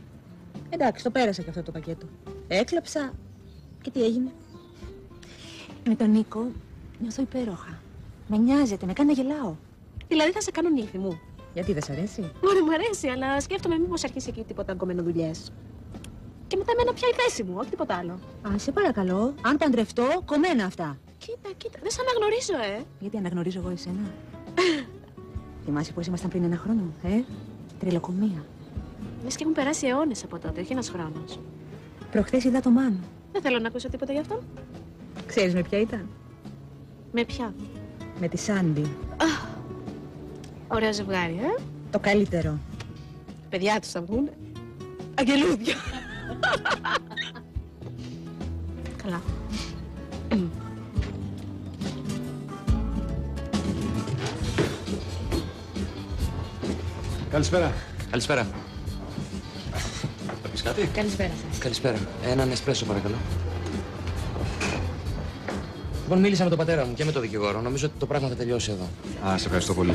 Speaker 9: Εντάξει, το πέρασα και αυτό το πακέτο. Έκλαψα και τι έγινε? Με τον Νίκο νιώθω υπέροχα. Με νοιάζεται, με κάνει να γελάω.
Speaker 4: Δηλαδή θα σε κάνω νύχη μου.
Speaker 9: Γιατί δεν σ' αρέσει?
Speaker 4: Ωραία, μου αρέσει, αλλά σκέφτομαι μήπως αρχίσει εκεί τίποτα κομμένο δουλειές. Και μετά εμένα πια η θέση μου, όχι τίποτα άλλο.
Speaker 9: Α, σε παρακαλώ, αν παντρευτώ, κομμένα αυτά.
Speaker 4: Κοίτα, δεν σε αναγνωρίζω,
Speaker 9: Γιατί αναγνωρίζω εγώ εσένα? Θυμάσαι πώς ήμασταν πριν 1 χρόνο, Τριλοκομεία.
Speaker 4: Λες και έχουν περάσει αιώνες από τότε, όχι ένας χρόνος.
Speaker 9: Προχθές είδα το Μάνο.
Speaker 4: Δεν θέλω να ακούσω τίποτα γι' αυτό.
Speaker 9: Ξέρεις με ποια ήταν?
Speaker 4: Με ποια?
Speaker 9: Με τη Σάντι.
Speaker 4: Ωραίο ζευγάρι,
Speaker 9: Το καλύτερο.
Speaker 4: Παιδιά τους θα βγουνε. Αγγελούδια. Καλά.
Speaker 6: Καλησπέρα.
Speaker 10: Καλησπέρα.
Speaker 6: Θα πεις κάτι?
Speaker 4: Καλησπέρα σας.
Speaker 10: Καλησπέρα. Έναν εσπρέσο, παρακαλώ. Λοιπόν, μίλησα με τον πατέρα μου και με τον δικηγόρο. Νομίζω ότι το πράγμα θα τελειώσει εδώ.
Speaker 11: Α, σε ευχαριστώ πολύ.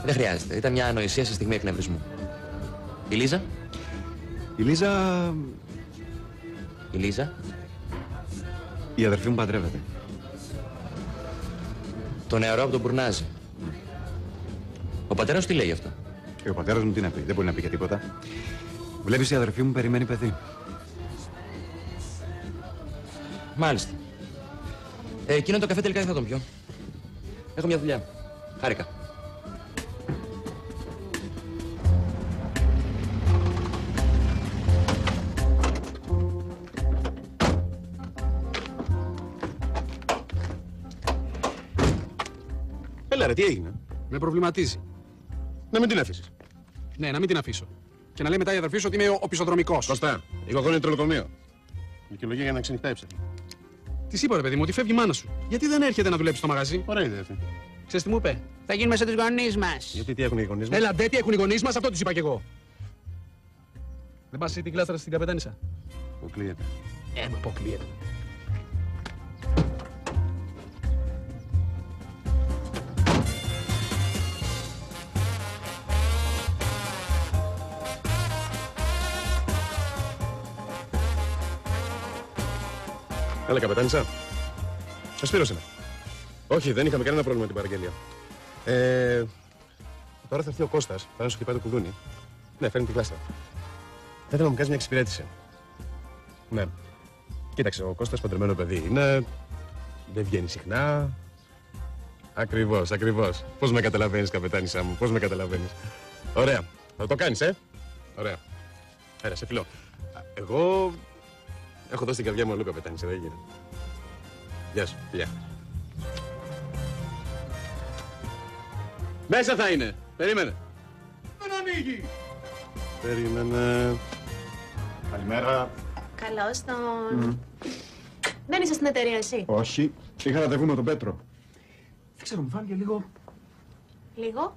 Speaker 10: Δεν χρειάζεται. Ήταν μια ανοησία σε στιγμή εκνευρισμού. Η Λίζα?
Speaker 11: Η Λίζα...
Speaker 10: Η Λίζα?
Speaker 11: Η αδερφή μου παντρεύεται.
Speaker 10: Το νεαρό από τον Μπουρνάζη. Ο πατέρας τι λέει γι' αυτό?
Speaker 11: Ο πατέρας μου τι να πει, δεν μπορεί να πει και τίποτα. Βλέπεις, η αδερφή μου περιμένει παιδί.
Speaker 10: Μάλιστα. Εκείνο το καφέ τελικά δεν θα τον πιω. Έχω μια δουλειά. Χάρηκα.
Speaker 6: Έλα ρε, τι έγινε?
Speaker 12: Με προβληματίζει.
Speaker 6: Να μην την αφήσεις.
Speaker 12: Ναι, να μην την αφήσω. Και να λέει μετά η αδερφή σου ότι είμαι ο πισωδρομικός.
Speaker 6: Κωστά, η γογόνη είναι τρολοκομείο. Δικαιολογία για να ξενυχτάει ψεύδι.
Speaker 12: Τη είπα, ρε παιδί μου, ότι φεύγει η μάνα σου. Γιατί δεν έρχεται να δουλέψει στο μαγαζί.
Speaker 6: Ωραία ιδέα αυτή.
Speaker 12: Ξέρεις τι μου είπε? Θα γίνουμε σε τους γονείς μας.
Speaker 6: Γιατί τι έχουν οι γονείς μας?
Speaker 12: Έλα, ντε, τι έχουν οι γονείς μας, αυτό τους είπα κι εγώ. Δεν πας εσύ την κλάστρα στην καπετάνισσα?
Speaker 6: Αποκλείεται.
Speaker 12: Μα αποκλείεται.
Speaker 6: Έλα, καπετάνισσα. Σπύρος είμαι. Όχι, δεν είχαμε κανένα πρόβλημα με την παραγγελία. Τώρα θα έρθει ο Κώστας, θα σου χτυπάει το κουδούνι. Ναι, φέρνει την κλάστα. Θα ήθελα να μου κάνεις μια εξυπηρέτηση. Ναι. Κοίταξε, ο Κώστας παντρεμένο παιδί είναι. Δεν βγαίνει συχνά. Ακριβώς, ακριβώς. Πώς με καταλαβαίνεις, καπετάνισσα μου, πώς με καταλαβαίνεις. Ωραία. Θα το κάνεις, Ωραία. Έλα, σε φιλώ. Εγώ έχω δώσει την καρδιά μου αλλού, καπετάνισσα, δεν γίνεται. Γεια σου, φιλιά. Μέσα θα είναι. Περίμενε.
Speaker 12: Δεν ανοίγει.
Speaker 6: Περίμενε. Καλημέρα.
Speaker 4: Καλώς τον. Δεν είσαι στην εταιρεία εσύ?
Speaker 2: Όχι. Είχα ραντεβού με τον Πέτρο.
Speaker 11: Δεν ξέρω, μου φάνηκε λίγο.
Speaker 4: Λίγο?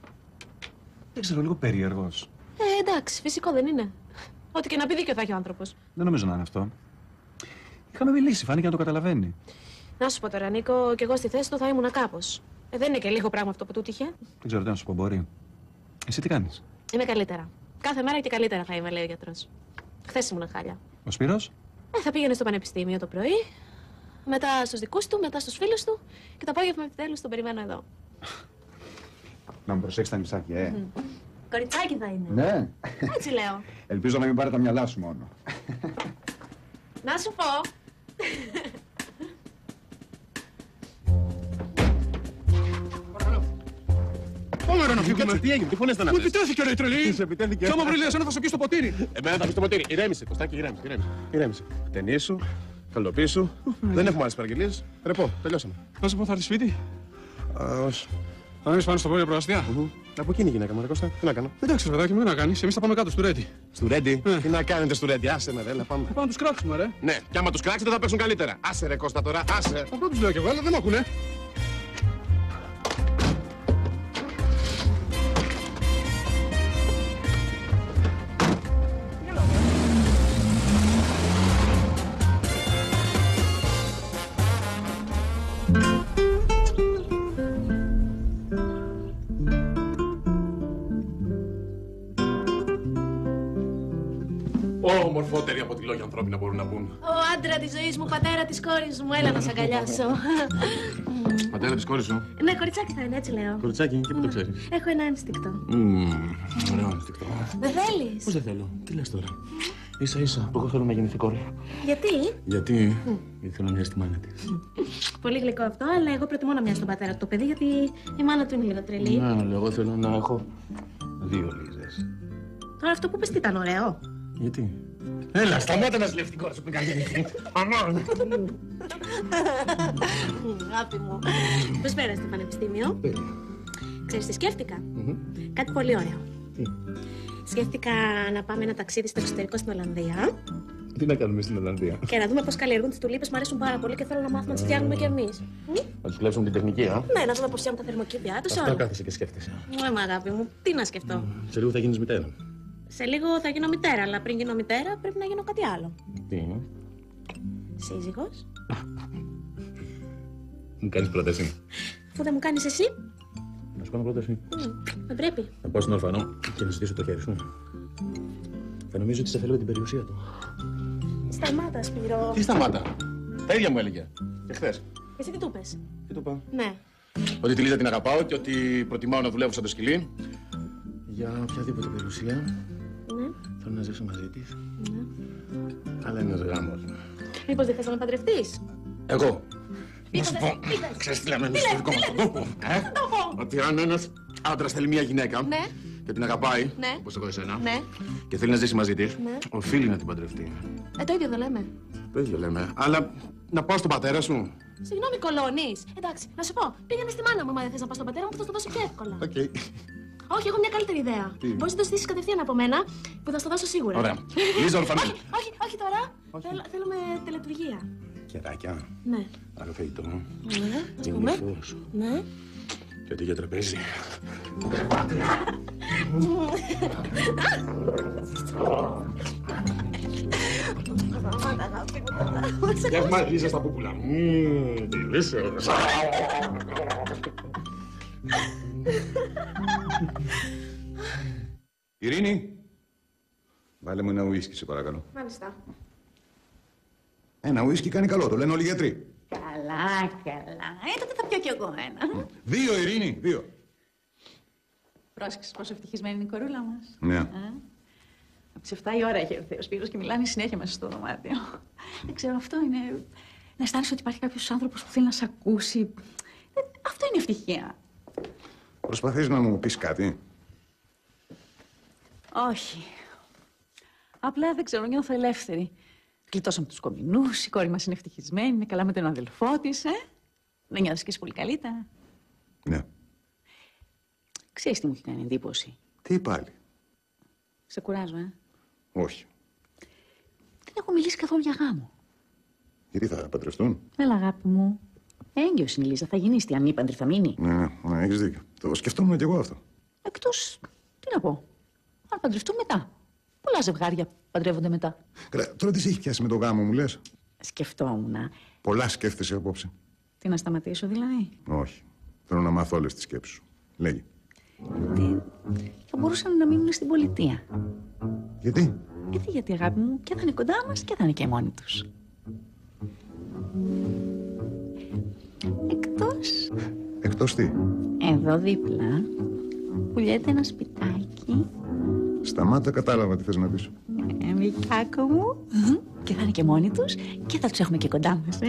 Speaker 11: Δεν ξέρω, λίγο περίεργος.
Speaker 4: Εντάξει, φυσικό δεν είναι. Ό,τι και να πει δίκιο θα έχει ο άνθρωπος.
Speaker 11: Δεν νομίζω να είναι αυτό. Είχαμε μιλήσει, φάνηκε να το καταλαβαίνει.
Speaker 4: Να σου πω τώρα, Νίκο, κι εγώ στη θέση του θα ήμουνα κάπως. Δεν είναι και λίγο πράγμα αυτό που του τύχε.
Speaker 11: Δεν ξέρω τι να σου πω, μπορεί. Εσύ τι κάνεις?
Speaker 4: Είμαι καλύτερα. Κάθε μέρα και καλύτερα θα είμαι, λέει ο γιατρός. Χθες ήμουνα χάλια.
Speaker 11: Ο Σπύρος?
Speaker 4: Θα πήγαινε στο πανεπιστήμιο το πρωί, μετά στους δικούς του, μετά στους φίλους του και το απόγευμα επιτέλους τον περιμένω εδώ.
Speaker 2: Να μου προσέξεις τα νησάκια,
Speaker 4: Κοριτσάκι θα είναι.
Speaker 2: Ναι.
Speaker 4: Έτσι λέω.
Speaker 2: Ελπίζω να μην πάρει τα μυαλά σου μόνο.
Speaker 4: Να σου πω.
Speaker 12: Πάμε ρε να φύγουμε.
Speaker 6: Τι έγινε, τι φωνές ήταν
Speaker 12: Μου
Speaker 6: αυτές?
Speaker 12: επιτέθηκε ρε η τρελή.
Speaker 6: Σε επιτέθηκε.
Speaker 12: Κι άμα βρει λέει εσένα θα σε πιει στο ποτήρι.
Speaker 6: Εμένα θα πεις το ποτήρι. Ηρέμησε, Κωστάκη, ηρέμησε. Ταινίσου, καλοπίσου. Δεν έχουμε άλλες παραγγελίες. Ρεπό, τελειώσαμε.
Speaker 12: Να σου πω, θα έρθει σπίτι.
Speaker 6: Όχι.
Speaker 12: Θα μείνεις πάνω στο πόδι προαστία.
Speaker 6: Από εκείνη η γυναίκα μου, ρε Κώστα, τι να κάνω?
Speaker 12: Εντάξει, παιδάκι μου, τι να κάνεις. Εμείς θα πάμε κάτω στο Ρέντι.
Speaker 6: Στου Ρέντι, τι να κάνετε στου Ρέντι, άσε με, έλα πάμε.
Speaker 12: Θα πάμε να τους κράξουμε, ρε.
Speaker 6: Ναι, κι άμα τους κράξετε θα παίξουν καλύτερα. Άσε ρε Κώστα τώρα, άσε.
Speaker 12: Αυτό τους λέω κι εγώ, αλλά δεν μ' ακούνε.
Speaker 6: Μορφότεροι από τη λόγια ανθρώπινα μπορούν να πούν.
Speaker 4: Ο άντρα της ζωής μου, πατέρα της κόρης μου, έλα να σ' αγκαλιάσω.
Speaker 6: Πατέρα της κόρης σου.
Speaker 4: Ναι, κοριτσάκι θα είναι, έτσι λέω.
Speaker 6: Κοριτσάκι, και πού το ξέρεις?
Speaker 4: Έχω ένα ένστικτο.
Speaker 6: Ωραίο ένστικτο.
Speaker 4: Δεν θέλεις?
Speaker 3: Πώς δεν θέλω, τι λες τώρα? Ίσα ίσα που εγώ θέλω να γεννηθεί κόρη.
Speaker 4: Γιατί?
Speaker 3: Γιατί θέλω να μοιάζει τη μάνα της.
Speaker 4: Πολύ γλυκό αυτό, αλλά εγώ προτιμώ να μοιάζει τον πατέρα του το παιδί, γιατί η μάνα του είναι λίγο τρελή.
Speaker 3: Ναι, αλλά εγώ θέλω να έχω 2 Λίζες.
Speaker 4: Τώρα αυτό που πες τι ήταν ωραίο.
Speaker 3: Γιατί? Έλα, σταμάτα να ζηλεύει την κόρη σου πριν καγέννητη. Αμά!
Speaker 4: Αγάπη μου. Πώς πέρασε το πανεπιστήμιο? Ξέρεις τι σκέφτηκα? Κάτι πολύ ωραίο.
Speaker 3: Τι?
Speaker 4: Σκέφτηκα να πάμε ένα ταξίδι στο εξωτερικό στην Ολλανδία.
Speaker 3: Τι να κάνουμε στην Ολλανδία?
Speaker 4: Και να δούμε πώς καλλιεργούν τις τουλίπες. Μ' αρέσουν πάρα πολύ και θέλω να μάθουμε να τις φτιάχνουμε κι εμείς.
Speaker 3: Να τους κλέψουμε την τεχνική, α?
Speaker 4: Ναι, να δούμε πώς φτιάχνουν τα θερμοκήπια τους.
Speaker 3: Αυτό κάθεσαι και σκέφτεσαι.
Speaker 4: Μα αγάπη μου, τι να σκεφτώ.
Speaker 3: Σε λίγο θα γίνεις μητέρα.
Speaker 4: Σε λίγο θα γίνω μητέρα, αλλά πριν γίνω μητέρα πρέπει να γίνω κάτι άλλο.
Speaker 3: Τι είναι?
Speaker 4: Σύζυγος.
Speaker 3: Μου κάνεις πρόταση?
Speaker 4: Αφού δεν μου κάνεις εσύ.
Speaker 3: Να σου κάνω πρόταση.
Speaker 4: Δεν πρέπει.
Speaker 3: Να πάω στον ορφανό και να ζητήσω το χέρι σου. Θα νομίζω ότι σε θέλω την περιουσία του.
Speaker 4: Σταμάτα, Σπύρο.
Speaker 6: Τι σταμάτα? Τα ίδια μου έλεγε. Και χθες.
Speaker 4: Εσύ τι του πες?
Speaker 6: Τι του είπα?
Speaker 4: Ναι.
Speaker 6: Ότι τη Λίζα την αγαπάω και ότι προτιμάω να δουλεύω σαν το σκυλί.
Speaker 3: Για οποιαδήποτε περιουσία.
Speaker 4: Ναι.
Speaker 3: Θέλω να ζήσω μαζί της.
Speaker 4: Ναι.
Speaker 3: Αλλά είναι ένας γάμος.
Speaker 4: Μήπως δεν θες να με παντρευτείς?
Speaker 6: Εγώ.
Speaker 4: Τι
Speaker 6: Να σου πω.
Speaker 4: είπες?
Speaker 6: Ξέρεις τι λέμε στο δικό μας τον τόπο? Ότι αν ένας άντρας θέλει μια γυναίκα
Speaker 4: Ναι.
Speaker 6: και την αγαπάει,
Speaker 4: Ναι.
Speaker 6: όπως εγώ εσένα,
Speaker 4: Ναι.
Speaker 6: και θέλει να ζήσει μαζί της,
Speaker 4: Ναι.
Speaker 6: οφείλει να την παντρευτεί.
Speaker 4: Το ίδιο δεν λέμε.
Speaker 6: Το ίδιο λέμε. Αλλά να πάω στον πατέρα σου
Speaker 4: Συγγνώμη, κολώνεις. Εντάξει, να σου πω, πήγαινε στη μάνα μου, μα δεν θες να πας στον πατέρα μου που θα στο δώσει πιο εύκολα.
Speaker 6: Okay.
Speaker 4: Όχι, έχω μια καλύτερη ιδέα. Μπορείς να το στήσεις κατευθείαν από μένα, που θα στο δώσω σίγουρα.
Speaker 6: Ωραία. Λίζα, ορφανή.
Speaker 4: Όχι τώρα. Θέλουμε τελετουργία.
Speaker 3: Κεράκια.
Speaker 4: Ναι.
Speaker 3: Άλλο φαγητό.
Speaker 4: Ναι, ας πούμε.
Speaker 3: Φως.
Speaker 4: Ναι.
Speaker 3: Και ό,τι για τραπέζι.
Speaker 6: Γεύμα, Λίζα στα πούπουλα. Delicious.
Speaker 2: Ειρήνη, βάλε μου ένα ουίσκι, σε παρακαλώ.
Speaker 4: Μάλιστα.
Speaker 2: Ένα ουίσκι κάνει καλό, το λένε όλοι οι γιατροί.
Speaker 5: Καλά. Τότε θα πιω κι εγώ ένα.
Speaker 2: 2, Ειρήνη, 2.
Speaker 5: Πρόσεξες πόσο ευτυχισμένη είναι η κορούλα μας.
Speaker 2: Ναι.
Speaker 5: Από τις 7 η ώρα έχει έρθει ο Σπύρος και μιλάνε συνέχεια μέσα στο δωμάτιο. Δεν ξέρω, αυτό είναι... Να αισθάνεσαι ότι υπάρχει κάποιος άνθρωπος που θέλει να σε ακούσει. Αυτό είναι ευτυχία.
Speaker 2: Προσπαθείς να μου πεις κάτι?
Speaker 5: Όχι. Απλά δεν ξέρω, νιώθω ελεύθερη. Γλιτώσαμε τους κομινούς, η κόρη μας είναι ευτυχισμένη, είναι καλά με τον αδελφό της, Δεν νιώθεις και εσύ πολύ καλύτερα?
Speaker 2: Ναι.
Speaker 5: Ξέρεις τι μου έχει κάνει εντύπωση?
Speaker 2: Τι πάλι?
Speaker 5: Σε κουράζω,
Speaker 2: Όχι.
Speaker 5: Δεν έχω μιλήσει καθόλου για γάμο.
Speaker 2: Γιατί θα παντρευτούν?
Speaker 5: Έλα, αγάπη μου. Έγκυος είναι η Λίζα, θα γεννήσει, αν είπαντρη θα μείνει.
Speaker 2: Ναι, έχεις δίκιο. Το σκεφτόμουν κι εγώ αυτό.
Speaker 5: Εκτός, τι να πω, αν παντρευτούν μετά. Πολλά ζευγάρια παντρεύονται μετά.
Speaker 2: Καλά, τώρα τι σε έχει πιάσει με το γάμο, μου λες?
Speaker 5: Σκεφτόμουν.
Speaker 2: Πολλά σκέφτεσαι απόψε.
Speaker 5: Τι, να σταματήσω δηλαδή?
Speaker 2: Όχι. Θέλω να μάθω όλες τις σκέψεις σου. Λέγε.
Speaker 5: Γιατί θα μπορούσαν να μείνουν στην πολιτεία.
Speaker 2: Γιατί?
Speaker 5: Γιατί, αγάπη μου, και θα είναι κοντά μας και θα είναι και μόνοι τους.
Speaker 2: Εκτός τι?
Speaker 5: Εδώ δίπλα πουλιέται ένα σπιτάκι.
Speaker 2: Σταμάτα, κατάλαβα τι θες να πεις.
Speaker 5: Μικάκο μου. Και θα είναι και μόνοι τους και θα τους έχουμε και κοντά μας,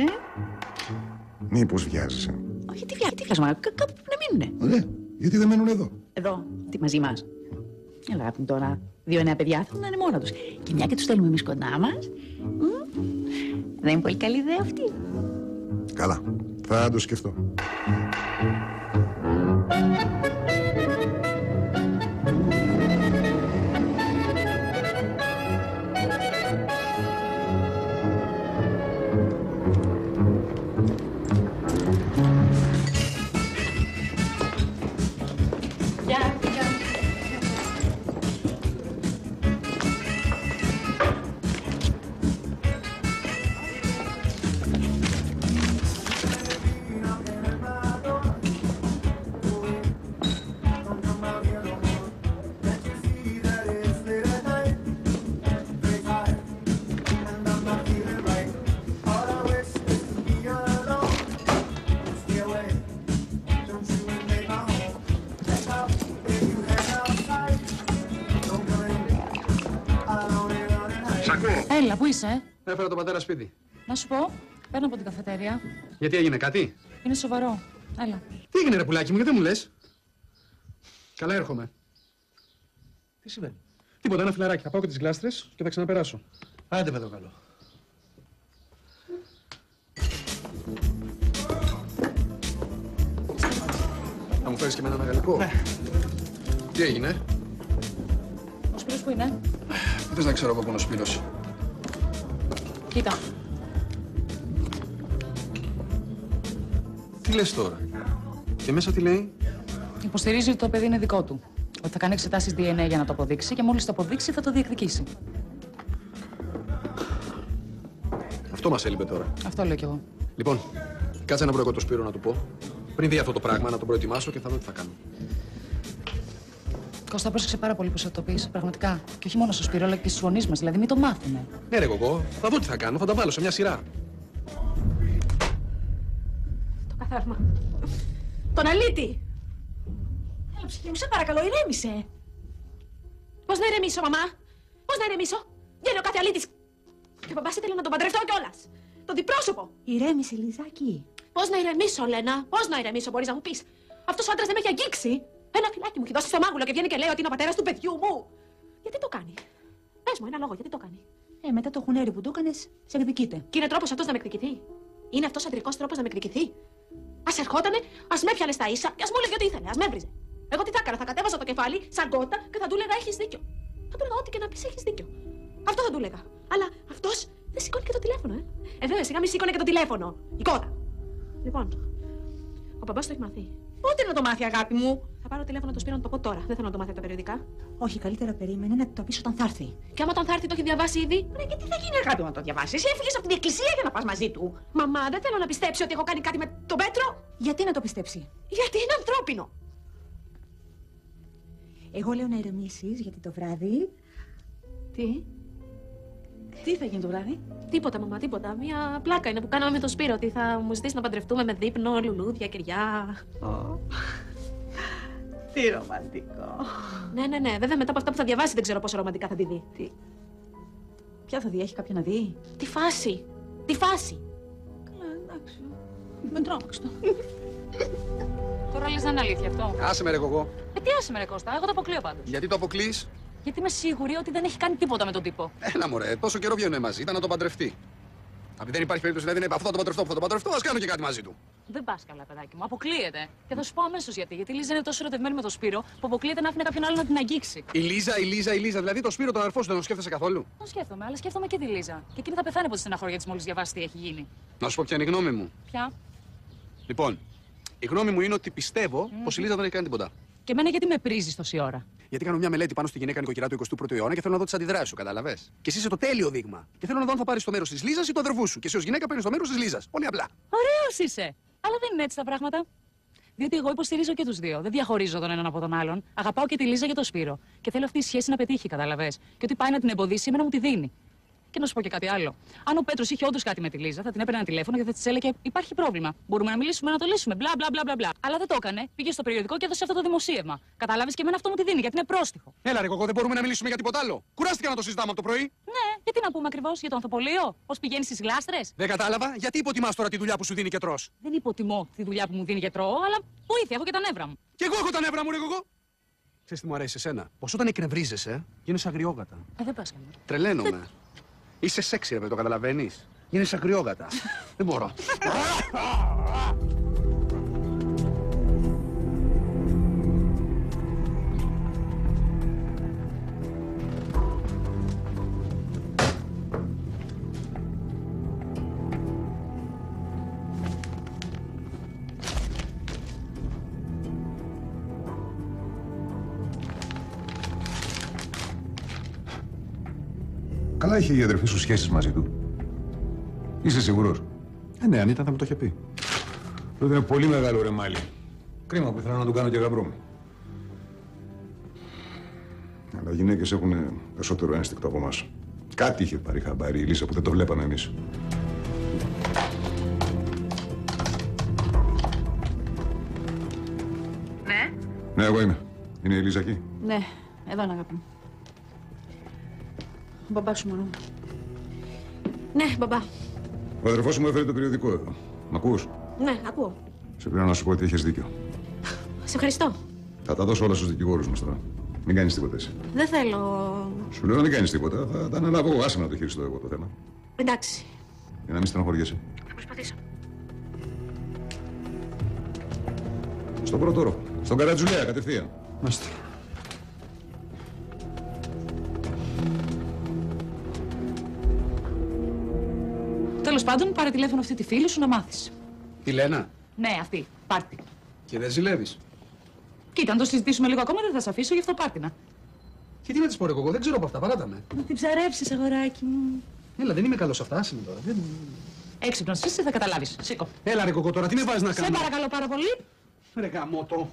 Speaker 2: Μήπως βιάζεσαι?
Speaker 5: Όχι, τι βιάζομαι, κάπου να μείνουνε.
Speaker 2: Γιατί δεν μένουν εδώ?
Speaker 5: Εδώ, τι, μαζί μας? Έλα, αγάπη μου, τώρα 2 νέα παιδιά θέλουν να είναι μόνα τους. Και μια και τους θέλουμε εμείς κοντά μας. Δεν είναι πολύ καλή ιδέα αυτή?
Speaker 2: Καλά, θα το σκεφτώ.
Speaker 13: Έλα, πού είσαι?
Speaker 12: Έφερα τον πατέρα σπίτι.
Speaker 13: Να σου πω, παίρνω από την καφετέρια.
Speaker 12: Γιατί έγινε κάτι?
Speaker 13: Είναι σοβαρό. Έλα.
Speaker 12: Τι έγινε, ρε πουλάκι μου, γιατί δεν μου λες? Καλά, έρχομαι.
Speaker 7: Τι σημαίνει?
Speaker 12: Τίποτα, ένα φιλαράκι. Θα πάω και τις γλάστρες και θα ξαναπεράσω.
Speaker 7: Άντε με το καλό.
Speaker 12: Θα μου φέρεις και με ένα γαλλικό?
Speaker 7: Ναι.
Speaker 12: Τι έγινε?
Speaker 13: Ο Σπύρος που είναι?
Speaker 12: Δεν θες να ξέρω εγώ που είναι ο Σπύρος?
Speaker 13: Κοίτα.
Speaker 12: Τι λες τώρα? Και μέσα τι λέει?
Speaker 13: Υποστηρίζει ότι το παιδί είναι δικό του. Ότι θα κάνει εξετάσεις DNA για να το αποδείξει και μόλις το αποδείξει θα το διεκδικήσει.
Speaker 12: Αυτό μας έλειπε τώρα.
Speaker 13: Αυτό λέω κι εγώ.
Speaker 12: Λοιπόν, κάτσε να βρω εγώ το Σπύρο να του πω. Πριν δει αυτό το πράγμα, να τον προετοιμάσω και θα δω τι θα κάνω.
Speaker 13: Κώστα, πρόσεξε πάρα πολύ που θα το πεις. Πραγματικά. Και όχι μόνο στο Σπύρο, αλλά και στους γονείς μας. Δηλαδή, μην το μάθουνε.
Speaker 12: Ναι, ρε εγώ, θα δω τι θα κάνω. Θα τα βάλω σε μια σειρά.
Speaker 4: Το καθάρμα. Τον αλήτη! Έλα, ψυχή μου, σε παρακαλώ, ηρέμησε. Πώς να ηρεμήσω, μαμά? Πώς να ηρεμήσω? Βγαίνει ο κάθε αλήτης. Και ο παπάς ήθελε να τον παντρευτώ κιόλας. Το διπρόσωπο.
Speaker 9: Ηρέμησε, Λιζάκη.
Speaker 4: Πώς να ηρεμήσω, Λένα? Πώς να ηρεμήσω, μπορείς να μου πεις? Αυτός ο άντρας δεν με έχει αγγίξει. Ένα φυλάκι μου έχει δώσει στο μάγουλο και βγαίνει και λέει ότι είναι ο πατέρας του παιδιού μου. Γιατί το κάνει? Πες μου ένα λόγο, γιατί το κάνει?
Speaker 9: Μετά το χουνέρι που το έκανες, σε εκδικείται.
Speaker 4: Και είναι τρόπος αυτός να με εκδικηθεί? Είναι αυτός ο αντρικός τρόπος να με εκδικηθεί? Ας ερχότανε, ας με έπιανε στα ίσα και ας μου έλεγε ό,τι ήθελε, ας με έβριζε. Εγώ τι θα έκανα, θα κατέβαζα το κεφάλι σαν κότα και θα του έλεγα έχεις δίκιο. Θα του έλεγα ό,τι και να πεις έχεις δίκιο. Αυτό θα του έλεγα. Αλλά αυτός δεν σηκώνει και το τηλέφωνο, βέβαια, σιγά μη σήκωνε και το τηλέφωνο. Η κότα. Λοιπόν, ο μπαμπάς το έχει μαθεί.
Speaker 8: Πότε να το μάθει, αγάπη μου?
Speaker 4: Θα πάρω τηλέφωνο το Σπύρο να το πω τώρα. Δεν θέλω να το μάθει από τα περιοδικά.
Speaker 8: Όχι, καλύτερα περίμενε να το πεις όταν θα έρθει.
Speaker 4: Και άμα όταν θα έρθει το έχει διαβάσει ήδη.
Speaker 8: Ρε, και τι θα γίνει, αγάπη μου, να το διαβάσει? Εσύ έφυγες από την εκκλησία για να πας μαζί του.
Speaker 4: Μαμά, δεν θέλω να πιστέψει ότι έχω κάνει κάτι με τον Πέτρο.
Speaker 8: Γιατί να το πιστέψει?
Speaker 4: Γιατί είναι ανθρώπινο.
Speaker 9: Εγώ λέω να ηρεμήσεις, γιατί το βράδυ...
Speaker 5: Τι θα γίνει το βράδυ?
Speaker 4: Τίποτα, μαμά, τίποτα. Μια πλάκα είναι που κάναμε με τον Σπύρο. Ότι θα μου ζητήσει να παντρευτούμε με δείπνο, λουλούδια, κεριά.
Speaker 5: Τι ρομαντικό.
Speaker 4: Ναι. Βέβαια μετά από αυτά που θα διαβάσει δεν ξέρω πόσο ρομαντικά θα τη δει.
Speaker 5: Ποια θα δει, έχει κάποια να δει?
Speaker 4: Τη φάση. Τη φάση.
Speaker 5: Καλά, εντάξει. Με τρόμαξε το.
Speaker 13: Τώρα λες να είναι αλήθεια αυτό.
Speaker 12: Άσε με ρε Κοκό.
Speaker 13: Τι άσε με ρε Κώστα, εγώ το αποκλείω πάντως.
Speaker 12: Γιατί το αποκλείς?
Speaker 13: Γιατί είμαι σίγουρη ότι δεν έχει κάνει τίποτα με τον τύπο.
Speaker 12: Έλα μωρέ, τόσο καιρό βγαίνουν μαζί, ήταν να τον παντρευτεί. Αν δεν υπάρχει περίπτωση να είναι αυτό το παντρευτώ, ας κάνω και κάτι μαζί του.
Speaker 13: Δεν πας καλά, παιδάκι μου. Αποκλείεται. Και θα σου πω αμέσως γιατί. Γιατί η Λίζα είναι τόσο ερωτευμένη με τον Σπύρο που αποκλείεται να άφηνε κάποιον άλλο να την αγγίξει.
Speaker 12: Η Λίζα, δηλαδή το Σπύρο τον αδερφό σου δεν τον σκέφτεσαι καθόλου?
Speaker 13: Τον σκέφτομαι, αλλά σκέφτομαι και τη Λίζα. Και εκείνη θα πεθάνει από τη στεναχώρια της μόλις διαβάσει τι έχει γίνει.
Speaker 12: Να σου πω ποια είναι η γνώμη μου.
Speaker 13: Ποια?
Speaker 12: Λοιπόν, η γνώμη μου είναι ότι πιστεύω πως η Λίζα δεν έχει κάνει τίποτα.
Speaker 13: Και εμένα γιατί με πρίζεις τόση ώρα?
Speaker 12: Γιατί κάνω μια μελέτη πάνω στη γυναίκα νοικοκυρά του 21ου αιώνα και θέλω να δω τις αντιδράσεις σου, κατάλαβες. Και εσύ είσαι το τέλειο δείγμα. Και θέλω να δω αν θα πάρεις το μέρος της Λίζας ή του αδερφού σου. Και εσύ ως γυναίκα παίρνεις το μέρος της Λίζας. Πολύ απλά.
Speaker 13: Ωραίος είσαι. Αλλά δεν είναι έτσι τα πράγματα. Διότι εγώ υποστηρίζω και τους δύο. Δεν διαχωρίζω τον έναν από τον άλλον. Αγαπάω και τη Λίζα και τον Σπύρο. Και θέλω αυτή η σχέση να πετύχει, καταλαβες. Και ότι πάει να την εμποδίσει, εμένα μου τη δίνει. Και να σου πω και κάτι άλλο. Αν ο Πέτρος είχε όντως κάτι με τη Λίζα, θα την έπαιρνε ένα τηλέφωνο και θα της έλεγε: υπάρχει πρόβλημα. Μπορούμε να μιλήσουμε, να το λύσουμε. Μπλα μπλα. Αλλά δεν το έκανε. Πήγε στο περιοδικό και έδωσε αυτό το δημοσίευμα. Κατάλαβες, και εμένα αυτό μου τη δίνει, γιατί είναι πρόστιχο.
Speaker 12: Έλα, ρε Κοκό, δεν μπορούμε να μιλήσουμε για τίποτα άλλο. Κουράστηκα να το συζητάμε από το πρωί.
Speaker 13: Ναι, γιατί να πούμε ακριβώς, για το ανθοπολείο, πώς πηγαίνει στις γλάστρες.
Speaker 12: Δεν κατάλαβα, γιατί υποτιμάς τώρα τη δουλειά που σου δίνει και τρως?
Speaker 13: Δεν υποτιμώ τη δουλειά που μου δίνει και τρώω, αλλά βοήθεια, έχω και τα νεύρα μου.
Speaker 12: Κι εγώ έχω τα νεύρα μου, ρε Κοκό. Ξέρεις τι μου αρέσει εσένα? Πως όταν εκνευρίζεσαι, γίνεσαι αγριόγατα.
Speaker 13: Δεν πας καλά.
Speaker 12: Τρελαίνομαι. Είσαι σεξι, ρε, το καταλαβαίνεις. Γίνεσαι αγριόγατα. Δεν μπορώ.
Speaker 2: Καλά είχε η αδερφή σου σχέσεις μαζί του. Είσαι σίγουρος?
Speaker 11: Ναι, αν ήταν θα μου το είχε πει.
Speaker 2: Τότε είναι πολύ μεγάλο ρεμάλι. Κρίμα που ήθελα να τον κάνω και γαμπρό μου. Αλλά οι γυναίκες έχουν περισσότερο ένστικτο από εμάς. Κάτι είχε πάρει χαμπάρι η Λίζα που δεν το βλέπαμε εμείς.
Speaker 5: Ναι.
Speaker 2: Ναι, εγώ είμαι. Είναι η Λίζα εκεί?
Speaker 5: Ναι, εδώ είναι, αγάπη μου. Ο μπαμπάς σου, μόνο μου.
Speaker 4: Ναι, μπαμπά.
Speaker 2: Ο αδερφός μου έφερε το περιοδικό εδώ. Μ' ακούς?
Speaker 4: Ναι, ακούω.
Speaker 2: Σε πήρα να σου πω ότι έχεις δίκιο.
Speaker 4: Σε ευχαριστώ.
Speaker 2: Θα τα δώσω όλα στους δικηγόρους μας τώρα. Μην κάνεις τίποτα εσύ.
Speaker 4: Δεν θέλω.
Speaker 2: Σου λέω να μην κάνεις τίποτα. Θα τα αναλάβω εγώ. Άσε με να το χειριστώ εγώ το θέμα.
Speaker 4: Εντάξει.
Speaker 2: Για να μην στενοχωριέσαι.
Speaker 4: Θα προσπαθήσω.
Speaker 2: Στον πρώτο όροφο. Στον Καρατζουλέα, κατευθείαν.
Speaker 11: Μάλιστα.
Speaker 13: Τέλος πάντων, πάρε τηλέφωνο αυτή τη φίλη σου να μάθεις.
Speaker 12: Τι Λένα?
Speaker 13: Ναι, αυτή. Πάρτι.
Speaker 12: Και δεν ζηλεύεις?
Speaker 13: Κοίτα, αν το συζητήσουμε λίγο ακόμα δεν θα σε αφήσω, γι' αυτό πάρτινα.
Speaker 12: Και τι να της πω, ρε Κοκό, δεν ξέρω από αυτά, παράτα με.
Speaker 13: Να την ψαρέψεις, αγοράκι μου.
Speaker 12: Έλα, δεν είμαι καλός σε αυτά, άσε με τώρα. Δεν...
Speaker 13: Έξυπνος είσαι, θα καταλάβεις. Σήκω.
Speaker 12: Έλα, ρε Κοκό, τώρα τι με βάζεις να κάνω?
Speaker 13: Σε παρακαλώ πάρα πολύ.
Speaker 12: Ρε γαμώτο.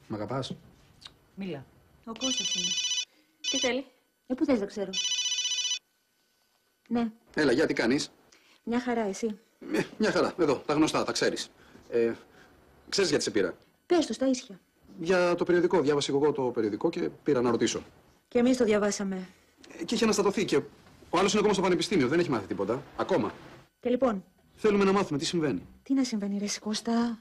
Speaker 12: Μ' αγαπάς?
Speaker 13: Μίλα.
Speaker 9: Ο Κώστας είναι.
Speaker 4: Τι θέλει?
Speaker 9: Πού θες, δεν ξέρω. Ναι,
Speaker 12: Έλα, για τι κάνεις?
Speaker 9: μια χαρά, εσύ.
Speaker 12: Μια χαρά, εδώ, τα γνωστά, τα ξέρεις. Ξέρεις γιατί σε πήρα?
Speaker 9: Πες το στα ίσια.
Speaker 12: Για το περιοδικό, διάβασα εγώ το περιοδικό και πήρα να ρωτήσω.
Speaker 9: Και εμείς το διαβάσαμε.
Speaker 12: Και είχε αναστατωθεί και ο άλλος είναι ακόμα στο πανεπιστήμιο, δεν έχει μάθει τίποτα. Ακόμα.
Speaker 9: Και λοιπόν,
Speaker 12: Θέλουμε να μάθουμε τι συμβαίνει.
Speaker 9: τι να συμβαίνει, ρε Κώστα.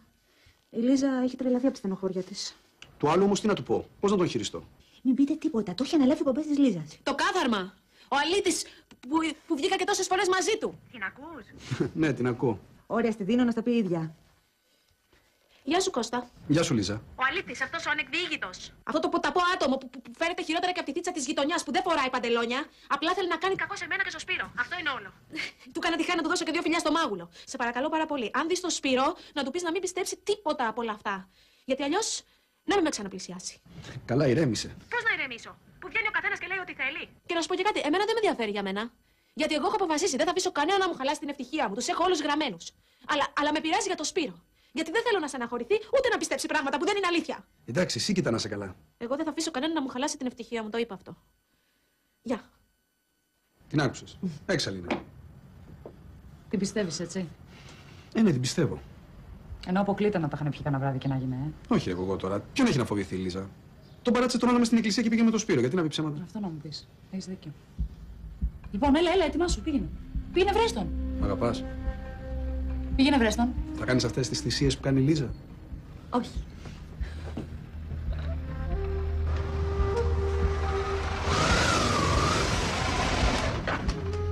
Speaker 9: Η Λίζα έχει τρελαθεί από τη στενοχώρια της.
Speaker 12: Του άλλου όμως τι να του πω, πώς να τον χειριστώ?
Speaker 9: Μην πείτε τίποτα. Το έχει αναλάβει ο παππούς της Λίζας.
Speaker 4: Το κάθαρμα! Ο αλήτης που βγήκα και τόσες φορές μαζί του.
Speaker 9: Την ακούς?
Speaker 12: Ναι, την ακούω.
Speaker 9: Ωραία, στη δίνω να στα πει η ίδια.
Speaker 4: Γεια σου, Κώστα.
Speaker 12: Γεια σου, Λίζα.
Speaker 4: Ο αλήτης, αυτός ο ανεκδιήγητος. Αυτό το ποταπό άτομο που φέρεται χειρότερα και από τη θίτσα της γειτονιάς, που δεν φοράει παντελόνια, απλά θέλει να κάνει κακό σε μένα και στο Σπύρο. Αυτό είναι όλο. Του κάνα τη χάρη να του δώσω και 2 φιλιά στο μάγουλο. Σε παρακαλώ πάρα πολύ. Αν δεις τον Σπύρο, να του πεις να μην πιστέψει τίποτα από όλα αυτά. Γιατί αλλιώς να μην με ξαναπλησιάσει.
Speaker 12: Καλά, ηρέμησε.
Speaker 4: Πώς να ηρεμήσω, που βγαίνει ο καθένας και λέει ό,τι θέλει. Και να σου πω και κάτι, εμένα δεν με ενδιαφέρει για μένα. Γιατί εγώ έχω αποφασίσει, δεν θα αφήσω κανένα να μου χαλάσει την ευτυχία μου. Τους έχω όλους γραμμένους. Αλλά με πειράζει για το Σπύρο. Γιατί δεν θέλω να στεναχωρηθεί ούτε να πιστέψει πράγματα που δεν είναι αλήθεια.
Speaker 12: Εντάξει, εσύ κοίτα να σε καλά.
Speaker 4: Εγώ δεν θα αφήσω κανένα να μου χαλάσει την ευτυχία μου, το είπα αυτό. Γεια.
Speaker 12: Την άκουσες. Έξαλλη είναι.
Speaker 13: Την πιστεύεις, έτσι?
Speaker 12: Ναι, την πιστεύω.
Speaker 13: Ενώ αποκλείται να τα είχαν πιει κανένα βράδυ και να γίνει,
Speaker 12: Όχι, εγώ τώρα. Ποιον έχει να φοβηθεί η Λίζα. Τον παράτησε τον άλλο μες στην εκκλησία και πήγε με το Σπύρο. Γιατί να πει ψέματα.
Speaker 13: Αυτό να μου πεις. Έχεις δίκιο. Λοιπόν, έλα, ετοιμάσου, πήγαινε. Πήγαινε, βρες τον.
Speaker 12: Μ' αγαπάς.
Speaker 13: Πήγαινε, βρες τον.
Speaker 12: Θα κάνεις αυτές τις θυσίες που κάνει η Λίζα.
Speaker 13: Όχι.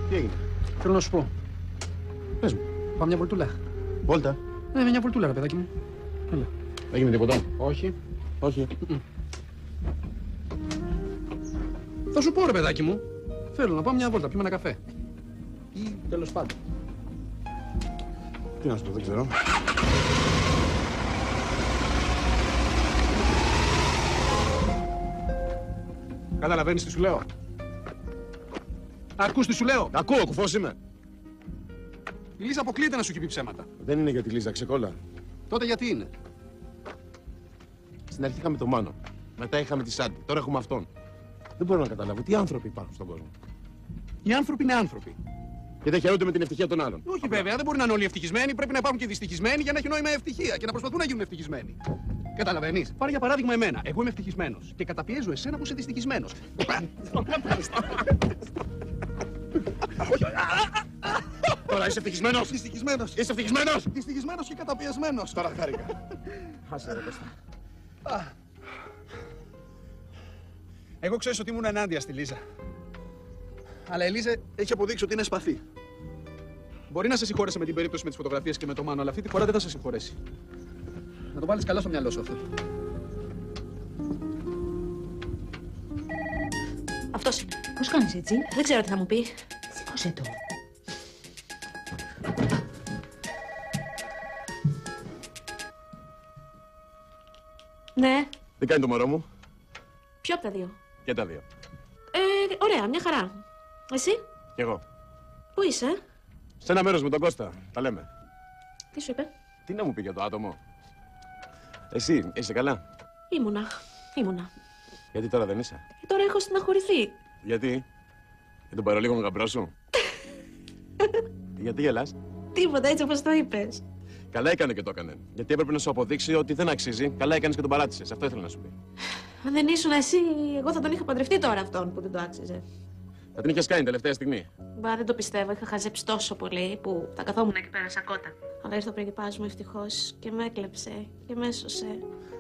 Speaker 12: Τι έγινε? Θέλω να σου πω. Πες μου. Πάμε μια βολτούλα.
Speaker 6: Βόλτα.
Speaker 12: Ναι, μια βολτούλα, ρε παιδάκι μου. Έλα.
Speaker 6: Έγινε τίποτα?
Speaker 12: Όχι.
Speaker 6: Όχι.
Speaker 12: Θα σου πω, ρε παιδάκι μου. Θέλω να πάμε μια βόλτα, πιούμε ένα καφέ. Ή τέλος πάντων.
Speaker 6: Τι να σου πω, δεν ξέρω.
Speaker 12: Καταλαβαίνεις τι σου λέω? Ακούς τι σου λέω?
Speaker 6: Ακούω, κουφός είμαι.
Speaker 12: Η Λίζα αποκλείεται να σου έχει πει ψέματα.
Speaker 6: Δεν είναι για τη Λίζα, ξεκόλα.
Speaker 12: Τότε γιατί είναι?
Speaker 6: Στην αρχή είχαμε τον Μάνο. Μετά είχαμε τη Σάντι. Τώρα έχουμε αυτόν. Δεν μπορώ να καταλάβω τι άνθρωποι υπάρχουν στον κόσμο.
Speaker 12: Οι άνθρωποι είναι άνθρωποι.
Speaker 6: Και δεν χαιρούνται με την ευτυχία των άλλων.
Speaker 12: Όχι βέβαια, δεν μπορεί να είναι όλοι ευτυχισμένοι. Πρέπει να υπάρχουν και δυστυχισμένοι για να έχει νόημα ευτυχία και να προσπαθούν να γίνουν ευτυχισμένοι. Καταλαβαίνεις. Πάρε για παράδειγμα εμένα. Εγώ είμαι ευτυχισμένος και καταπιέζω εσένα που είσαι δυστυχισμένος.
Speaker 6: Τώρα είσαι ευτυχισμένος.
Speaker 12: Δυστυχισμένος.
Speaker 6: Είσαι ευτυχισμένος.
Speaker 12: Δυστυχισμένος και καταπιεσμένος.
Speaker 6: Τώρα χάρηκα. Άσε ρε Κώστα.
Speaker 12: Εγώ ξέρεις ότι ήμουν ενάντια στη Λίζα. Αλλά η Λίζα έχει αποδείξει ότι είναι σπαθή. Μπορεί να σε συγχώρεσε με την περίπτωση με τις φωτογραφίες και με το Μάνο, αλλά αυτή τη φορά δεν θα σε συγχωρέσει. Να το βάλεις καλά στο μυαλό σου αυτό.
Speaker 4: Αυτός είναι.
Speaker 9: Πώς κάνεις έτσι?
Speaker 4: Δεν ξέρω τι θα μου πει.
Speaker 9: Σήκωσε το.
Speaker 4: Ναι.
Speaker 6: Τι κάνει το μωρό μου?
Speaker 4: Ποιο από τα δύο?
Speaker 6: Και τα δύο.
Speaker 4: Ωραία, μια χαρά. Εσύ?
Speaker 6: Κι εγώ.
Speaker 4: Πού είσαι?
Speaker 6: Σε ένα μέρος με τον Κώστα. Τα λέμε.
Speaker 4: Τι σου είπε?
Speaker 6: Τι να μου πει για το άτομο? Εσύ, είσαι καλά?
Speaker 4: Ήμουνα.
Speaker 6: Γιατί τώρα δεν είσαι?
Speaker 4: Τώρα έχω στεναχωρηθεί.
Speaker 6: Γιατί? Για τον παρολίγο γαμπρό σου? Γιατί γελάς?
Speaker 4: Τίποτα, έτσι όπως το είπες.
Speaker 6: Καλά έκανε και το έκανε. Γιατί έπρεπε να σου αποδείξει ότι δεν αξίζει. Καλά έκανες και τον παράτησες. Αυτό ήθελα να σου πει.
Speaker 4: Αν δεν ήσουν εσύ, εγώ θα τον είχα παντρευτεί τώρα αυτόν που δεν το άξιζε.
Speaker 6: Θα την είχες κάνει τελευταία στιγμή.
Speaker 4: Μπα, δεν το πιστεύω. Είχα χαζέψει τόσο πολύ που θα καθόμουν εκεί πέρα σαν κότα. Αλλά ήρθε ο πριγκιπάς μου ευτυχώς και με έκλεψε και με έσωσε.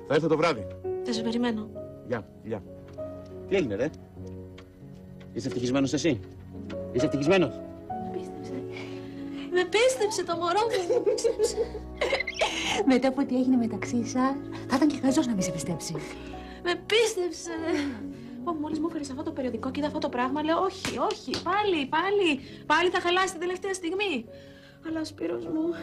Speaker 6: Θα έρθω το βράδυ.
Speaker 4: Θα σε περιμένω.
Speaker 10: Γεια. Τι έγινε, ρε? Είσαι ευτυχισμένος εσύ? Είσαι ευτυχισμένος?
Speaker 4: Με πίστεψε το μωρό μου, με πίστεψε.
Speaker 9: Μετά από ό,τι έγινε μεταξύ σας, θα ήταν και χαζός να μην σε πιστέψει.
Speaker 4: Με πίστεψε. Μόλις μου έφερες αυτό το περιοδικό και είδα αυτό το πράγμα, λέω όχι, πάλι θα χαλάσει την τελευταία στιγμή. Αλλά ο Σπύρος μου,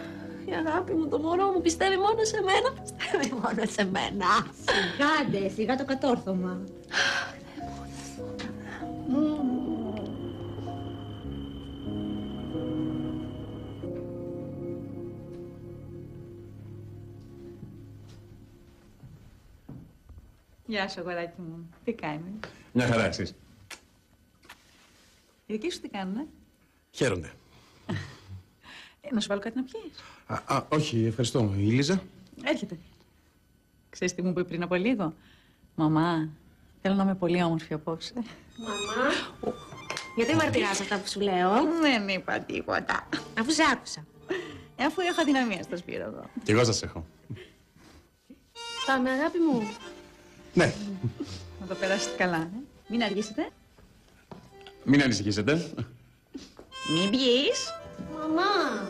Speaker 4: η αγάπη μου, το μωρό μου πιστεύει μόνο σε μένα. Πιστεύει μόνο σε μένα.
Speaker 9: Σιγάντε, σιγά το κατόρθωμα.
Speaker 5: Γεια σου, αγοράκι μου. Τι κάνεις?
Speaker 6: Μια χαρά, εσείς.
Speaker 5: Οι δικοί σου τι κάνουνε?
Speaker 6: Χαίρονται.
Speaker 5: Να σου βάλω κάτι να πιείς?
Speaker 6: Όχι, ευχαριστώ. Η Λίζα?
Speaker 5: Έρχεται. Ξέρεις τι μου είπε πριν από λίγο? Μαμά, θέλω να είμαι πολύ όμορφη απόψε.
Speaker 4: Μαμά, γιατί μαρτυράς αυτά που σου λέω?
Speaker 5: Δεν είπα τίποτα.
Speaker 4: Αφού σε άκουσα.
Speaker 5: Αφού έχω αδυναμία στο Σπύρο εδώ.
Speaker 6: Κι εγώ σας έχω.
Speaker 4: Πάμε, αγάπη μου.
Speaker 6: Ναι.
Speaker 5: Να το περάσετε καλά, Μην αργήσετε.
Speaker 6: Μην ανησυχήσετε.
Speaker 5: Μην πιείς.
Speaker 4: Μαμά!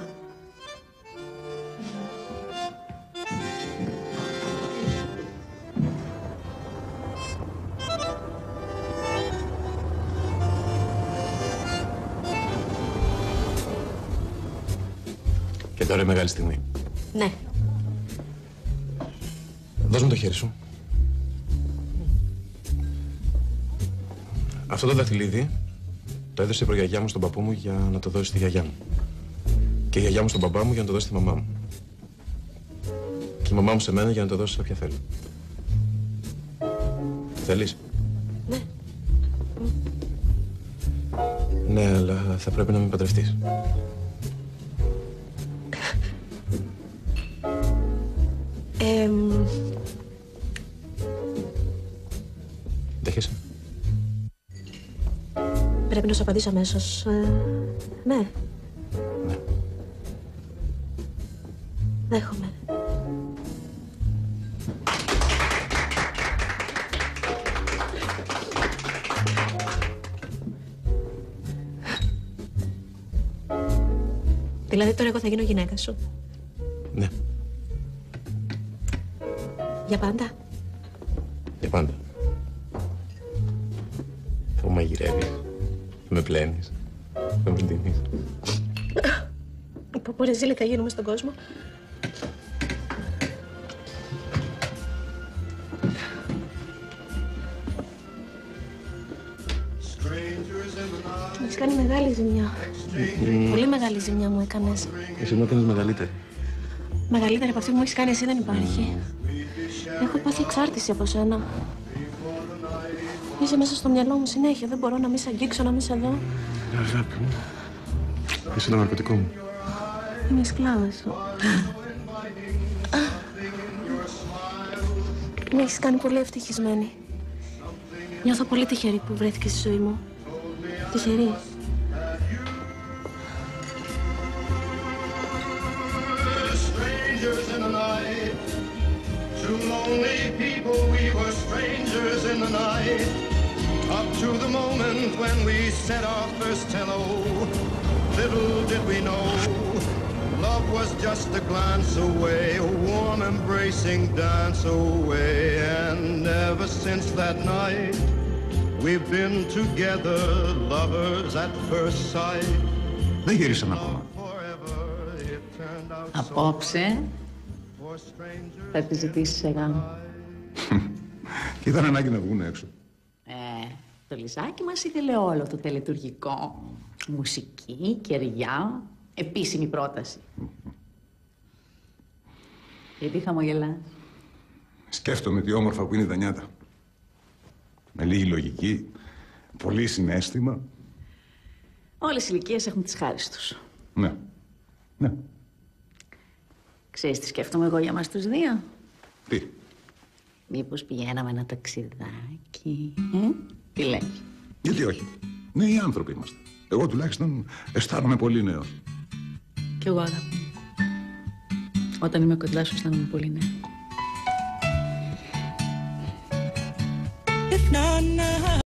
Speaker 3: Και τώρα η μεγάλη στιγμή.
Speaker 4: Ναι.
Speaker 3: Δώσ' μου το χέρι σου. Αυτό το δαχτυλίδι το έδωσε η προγιαγιά μου στον παππού μου για να το δώσει στη γιαγιά μου. Και η γιαγιά μου στον μπαμπά μου για να το δώσει στη μαμά μου. Και η μαμά μου σε μένα για να το δώσει σε όποια θέλει. Θέλεις?
Speaker 4: Ναι.
Speaker 3: Ναι, αλλά θα πρέπει να με παντρευτείς. Δέχεσαι?
Speaker 4: Πρέπει να σου απαντήσω αμέσως. Ναι.
Speaker 3: Ναι.
Speaker 4: Δέχομαι. Δηλαδή τώρα εγώ θα γίνω γυναίκα σου.
Speaker 3: Ναι.
Speaker 4: Για πάντα.
Speaker 3: Για πάντα. Θα μου μαγειρεύεις, θα με πλένεις, θα με ντύνεις.
Speaker 4: Από πόρε ζήλοι θα γίνουμε στον κόσμο. Μου έχεις κάνει μεγάλη ζημιά. Πολύ μεγάλη ζημιά μου έκανες.
Speaker 3: Εσύ μου έκανες μεγαλύτερη.
Speaker 4: Μεγαλύτερη από αυτή που μου έχεις κάνει εσύ δεν υπάρχει. Έχω πάθει εξάρτηση από σένα. Είσαι μέσα στο μυαλό μου συνέχεια. Δεν μπορώ να μην σε αγγίξω, να μην σε δω.
Speaker 3: Αγάπη μου. Είσαι το ναρκωτικό μου.
Speaker 4: Είμαι σκλάβα σου. Με έχεις κάνει πολύ ευτυχισμένη. Νιώθω πολύ τυχερή που βρέθηκες στη ζωή μου. Τυχερή.
Speaker 14: Strangers in the night, two lonely people, we were strangers in the night, up to the moment when we said our first hello. Little did we know, love was just a glance away, a warm embracing dance away, and ever since that night, we've been together, lovers at first sight.
Speaker 2: Δεν γυρίσαμε ακόμα.
Speaker 5: Απόψε θα τη ζητήσεις σε γάμο.
Speaker 2: Και ήταν ανάγκη να βγουν έξω.
Speaker 5: Το Λιζάκι μας ήθελε όλο το τελετουργικό. Μουσική, κεριά, επίσημη πρόταση. Γιατί χαμογελάς?
Speaker 2: Σκέφτομαι τι όμορφα που είναι η Δανιάτα. Με λίγη λογική, πολύ συναίσθημα.
Speaker 5: Όλες οι ηλικίες έχουν τις χάρες τους.
Speaker 2: Ναι. Ναι.
Speaker 5: Ξέρεις τι σκέφτομαι εγώ για μας τους δύο?
Speaker 2: Τι?
Speaker 5: Μήπως πηγαίναμε ένα ταξιδάκι, Τι λέει?
Speaker 2: Γιατί όχι. Νέοι άνθρωποι είμαστε. Εγώ τουλάχιστον αισθάνομαι πολύ νέος.
Speaker 5: Κι εγώ, αγάπη μου. Όταν είμαι κοντά σου αισθάνομαι πολύ νέο.
Speaker 15: If not now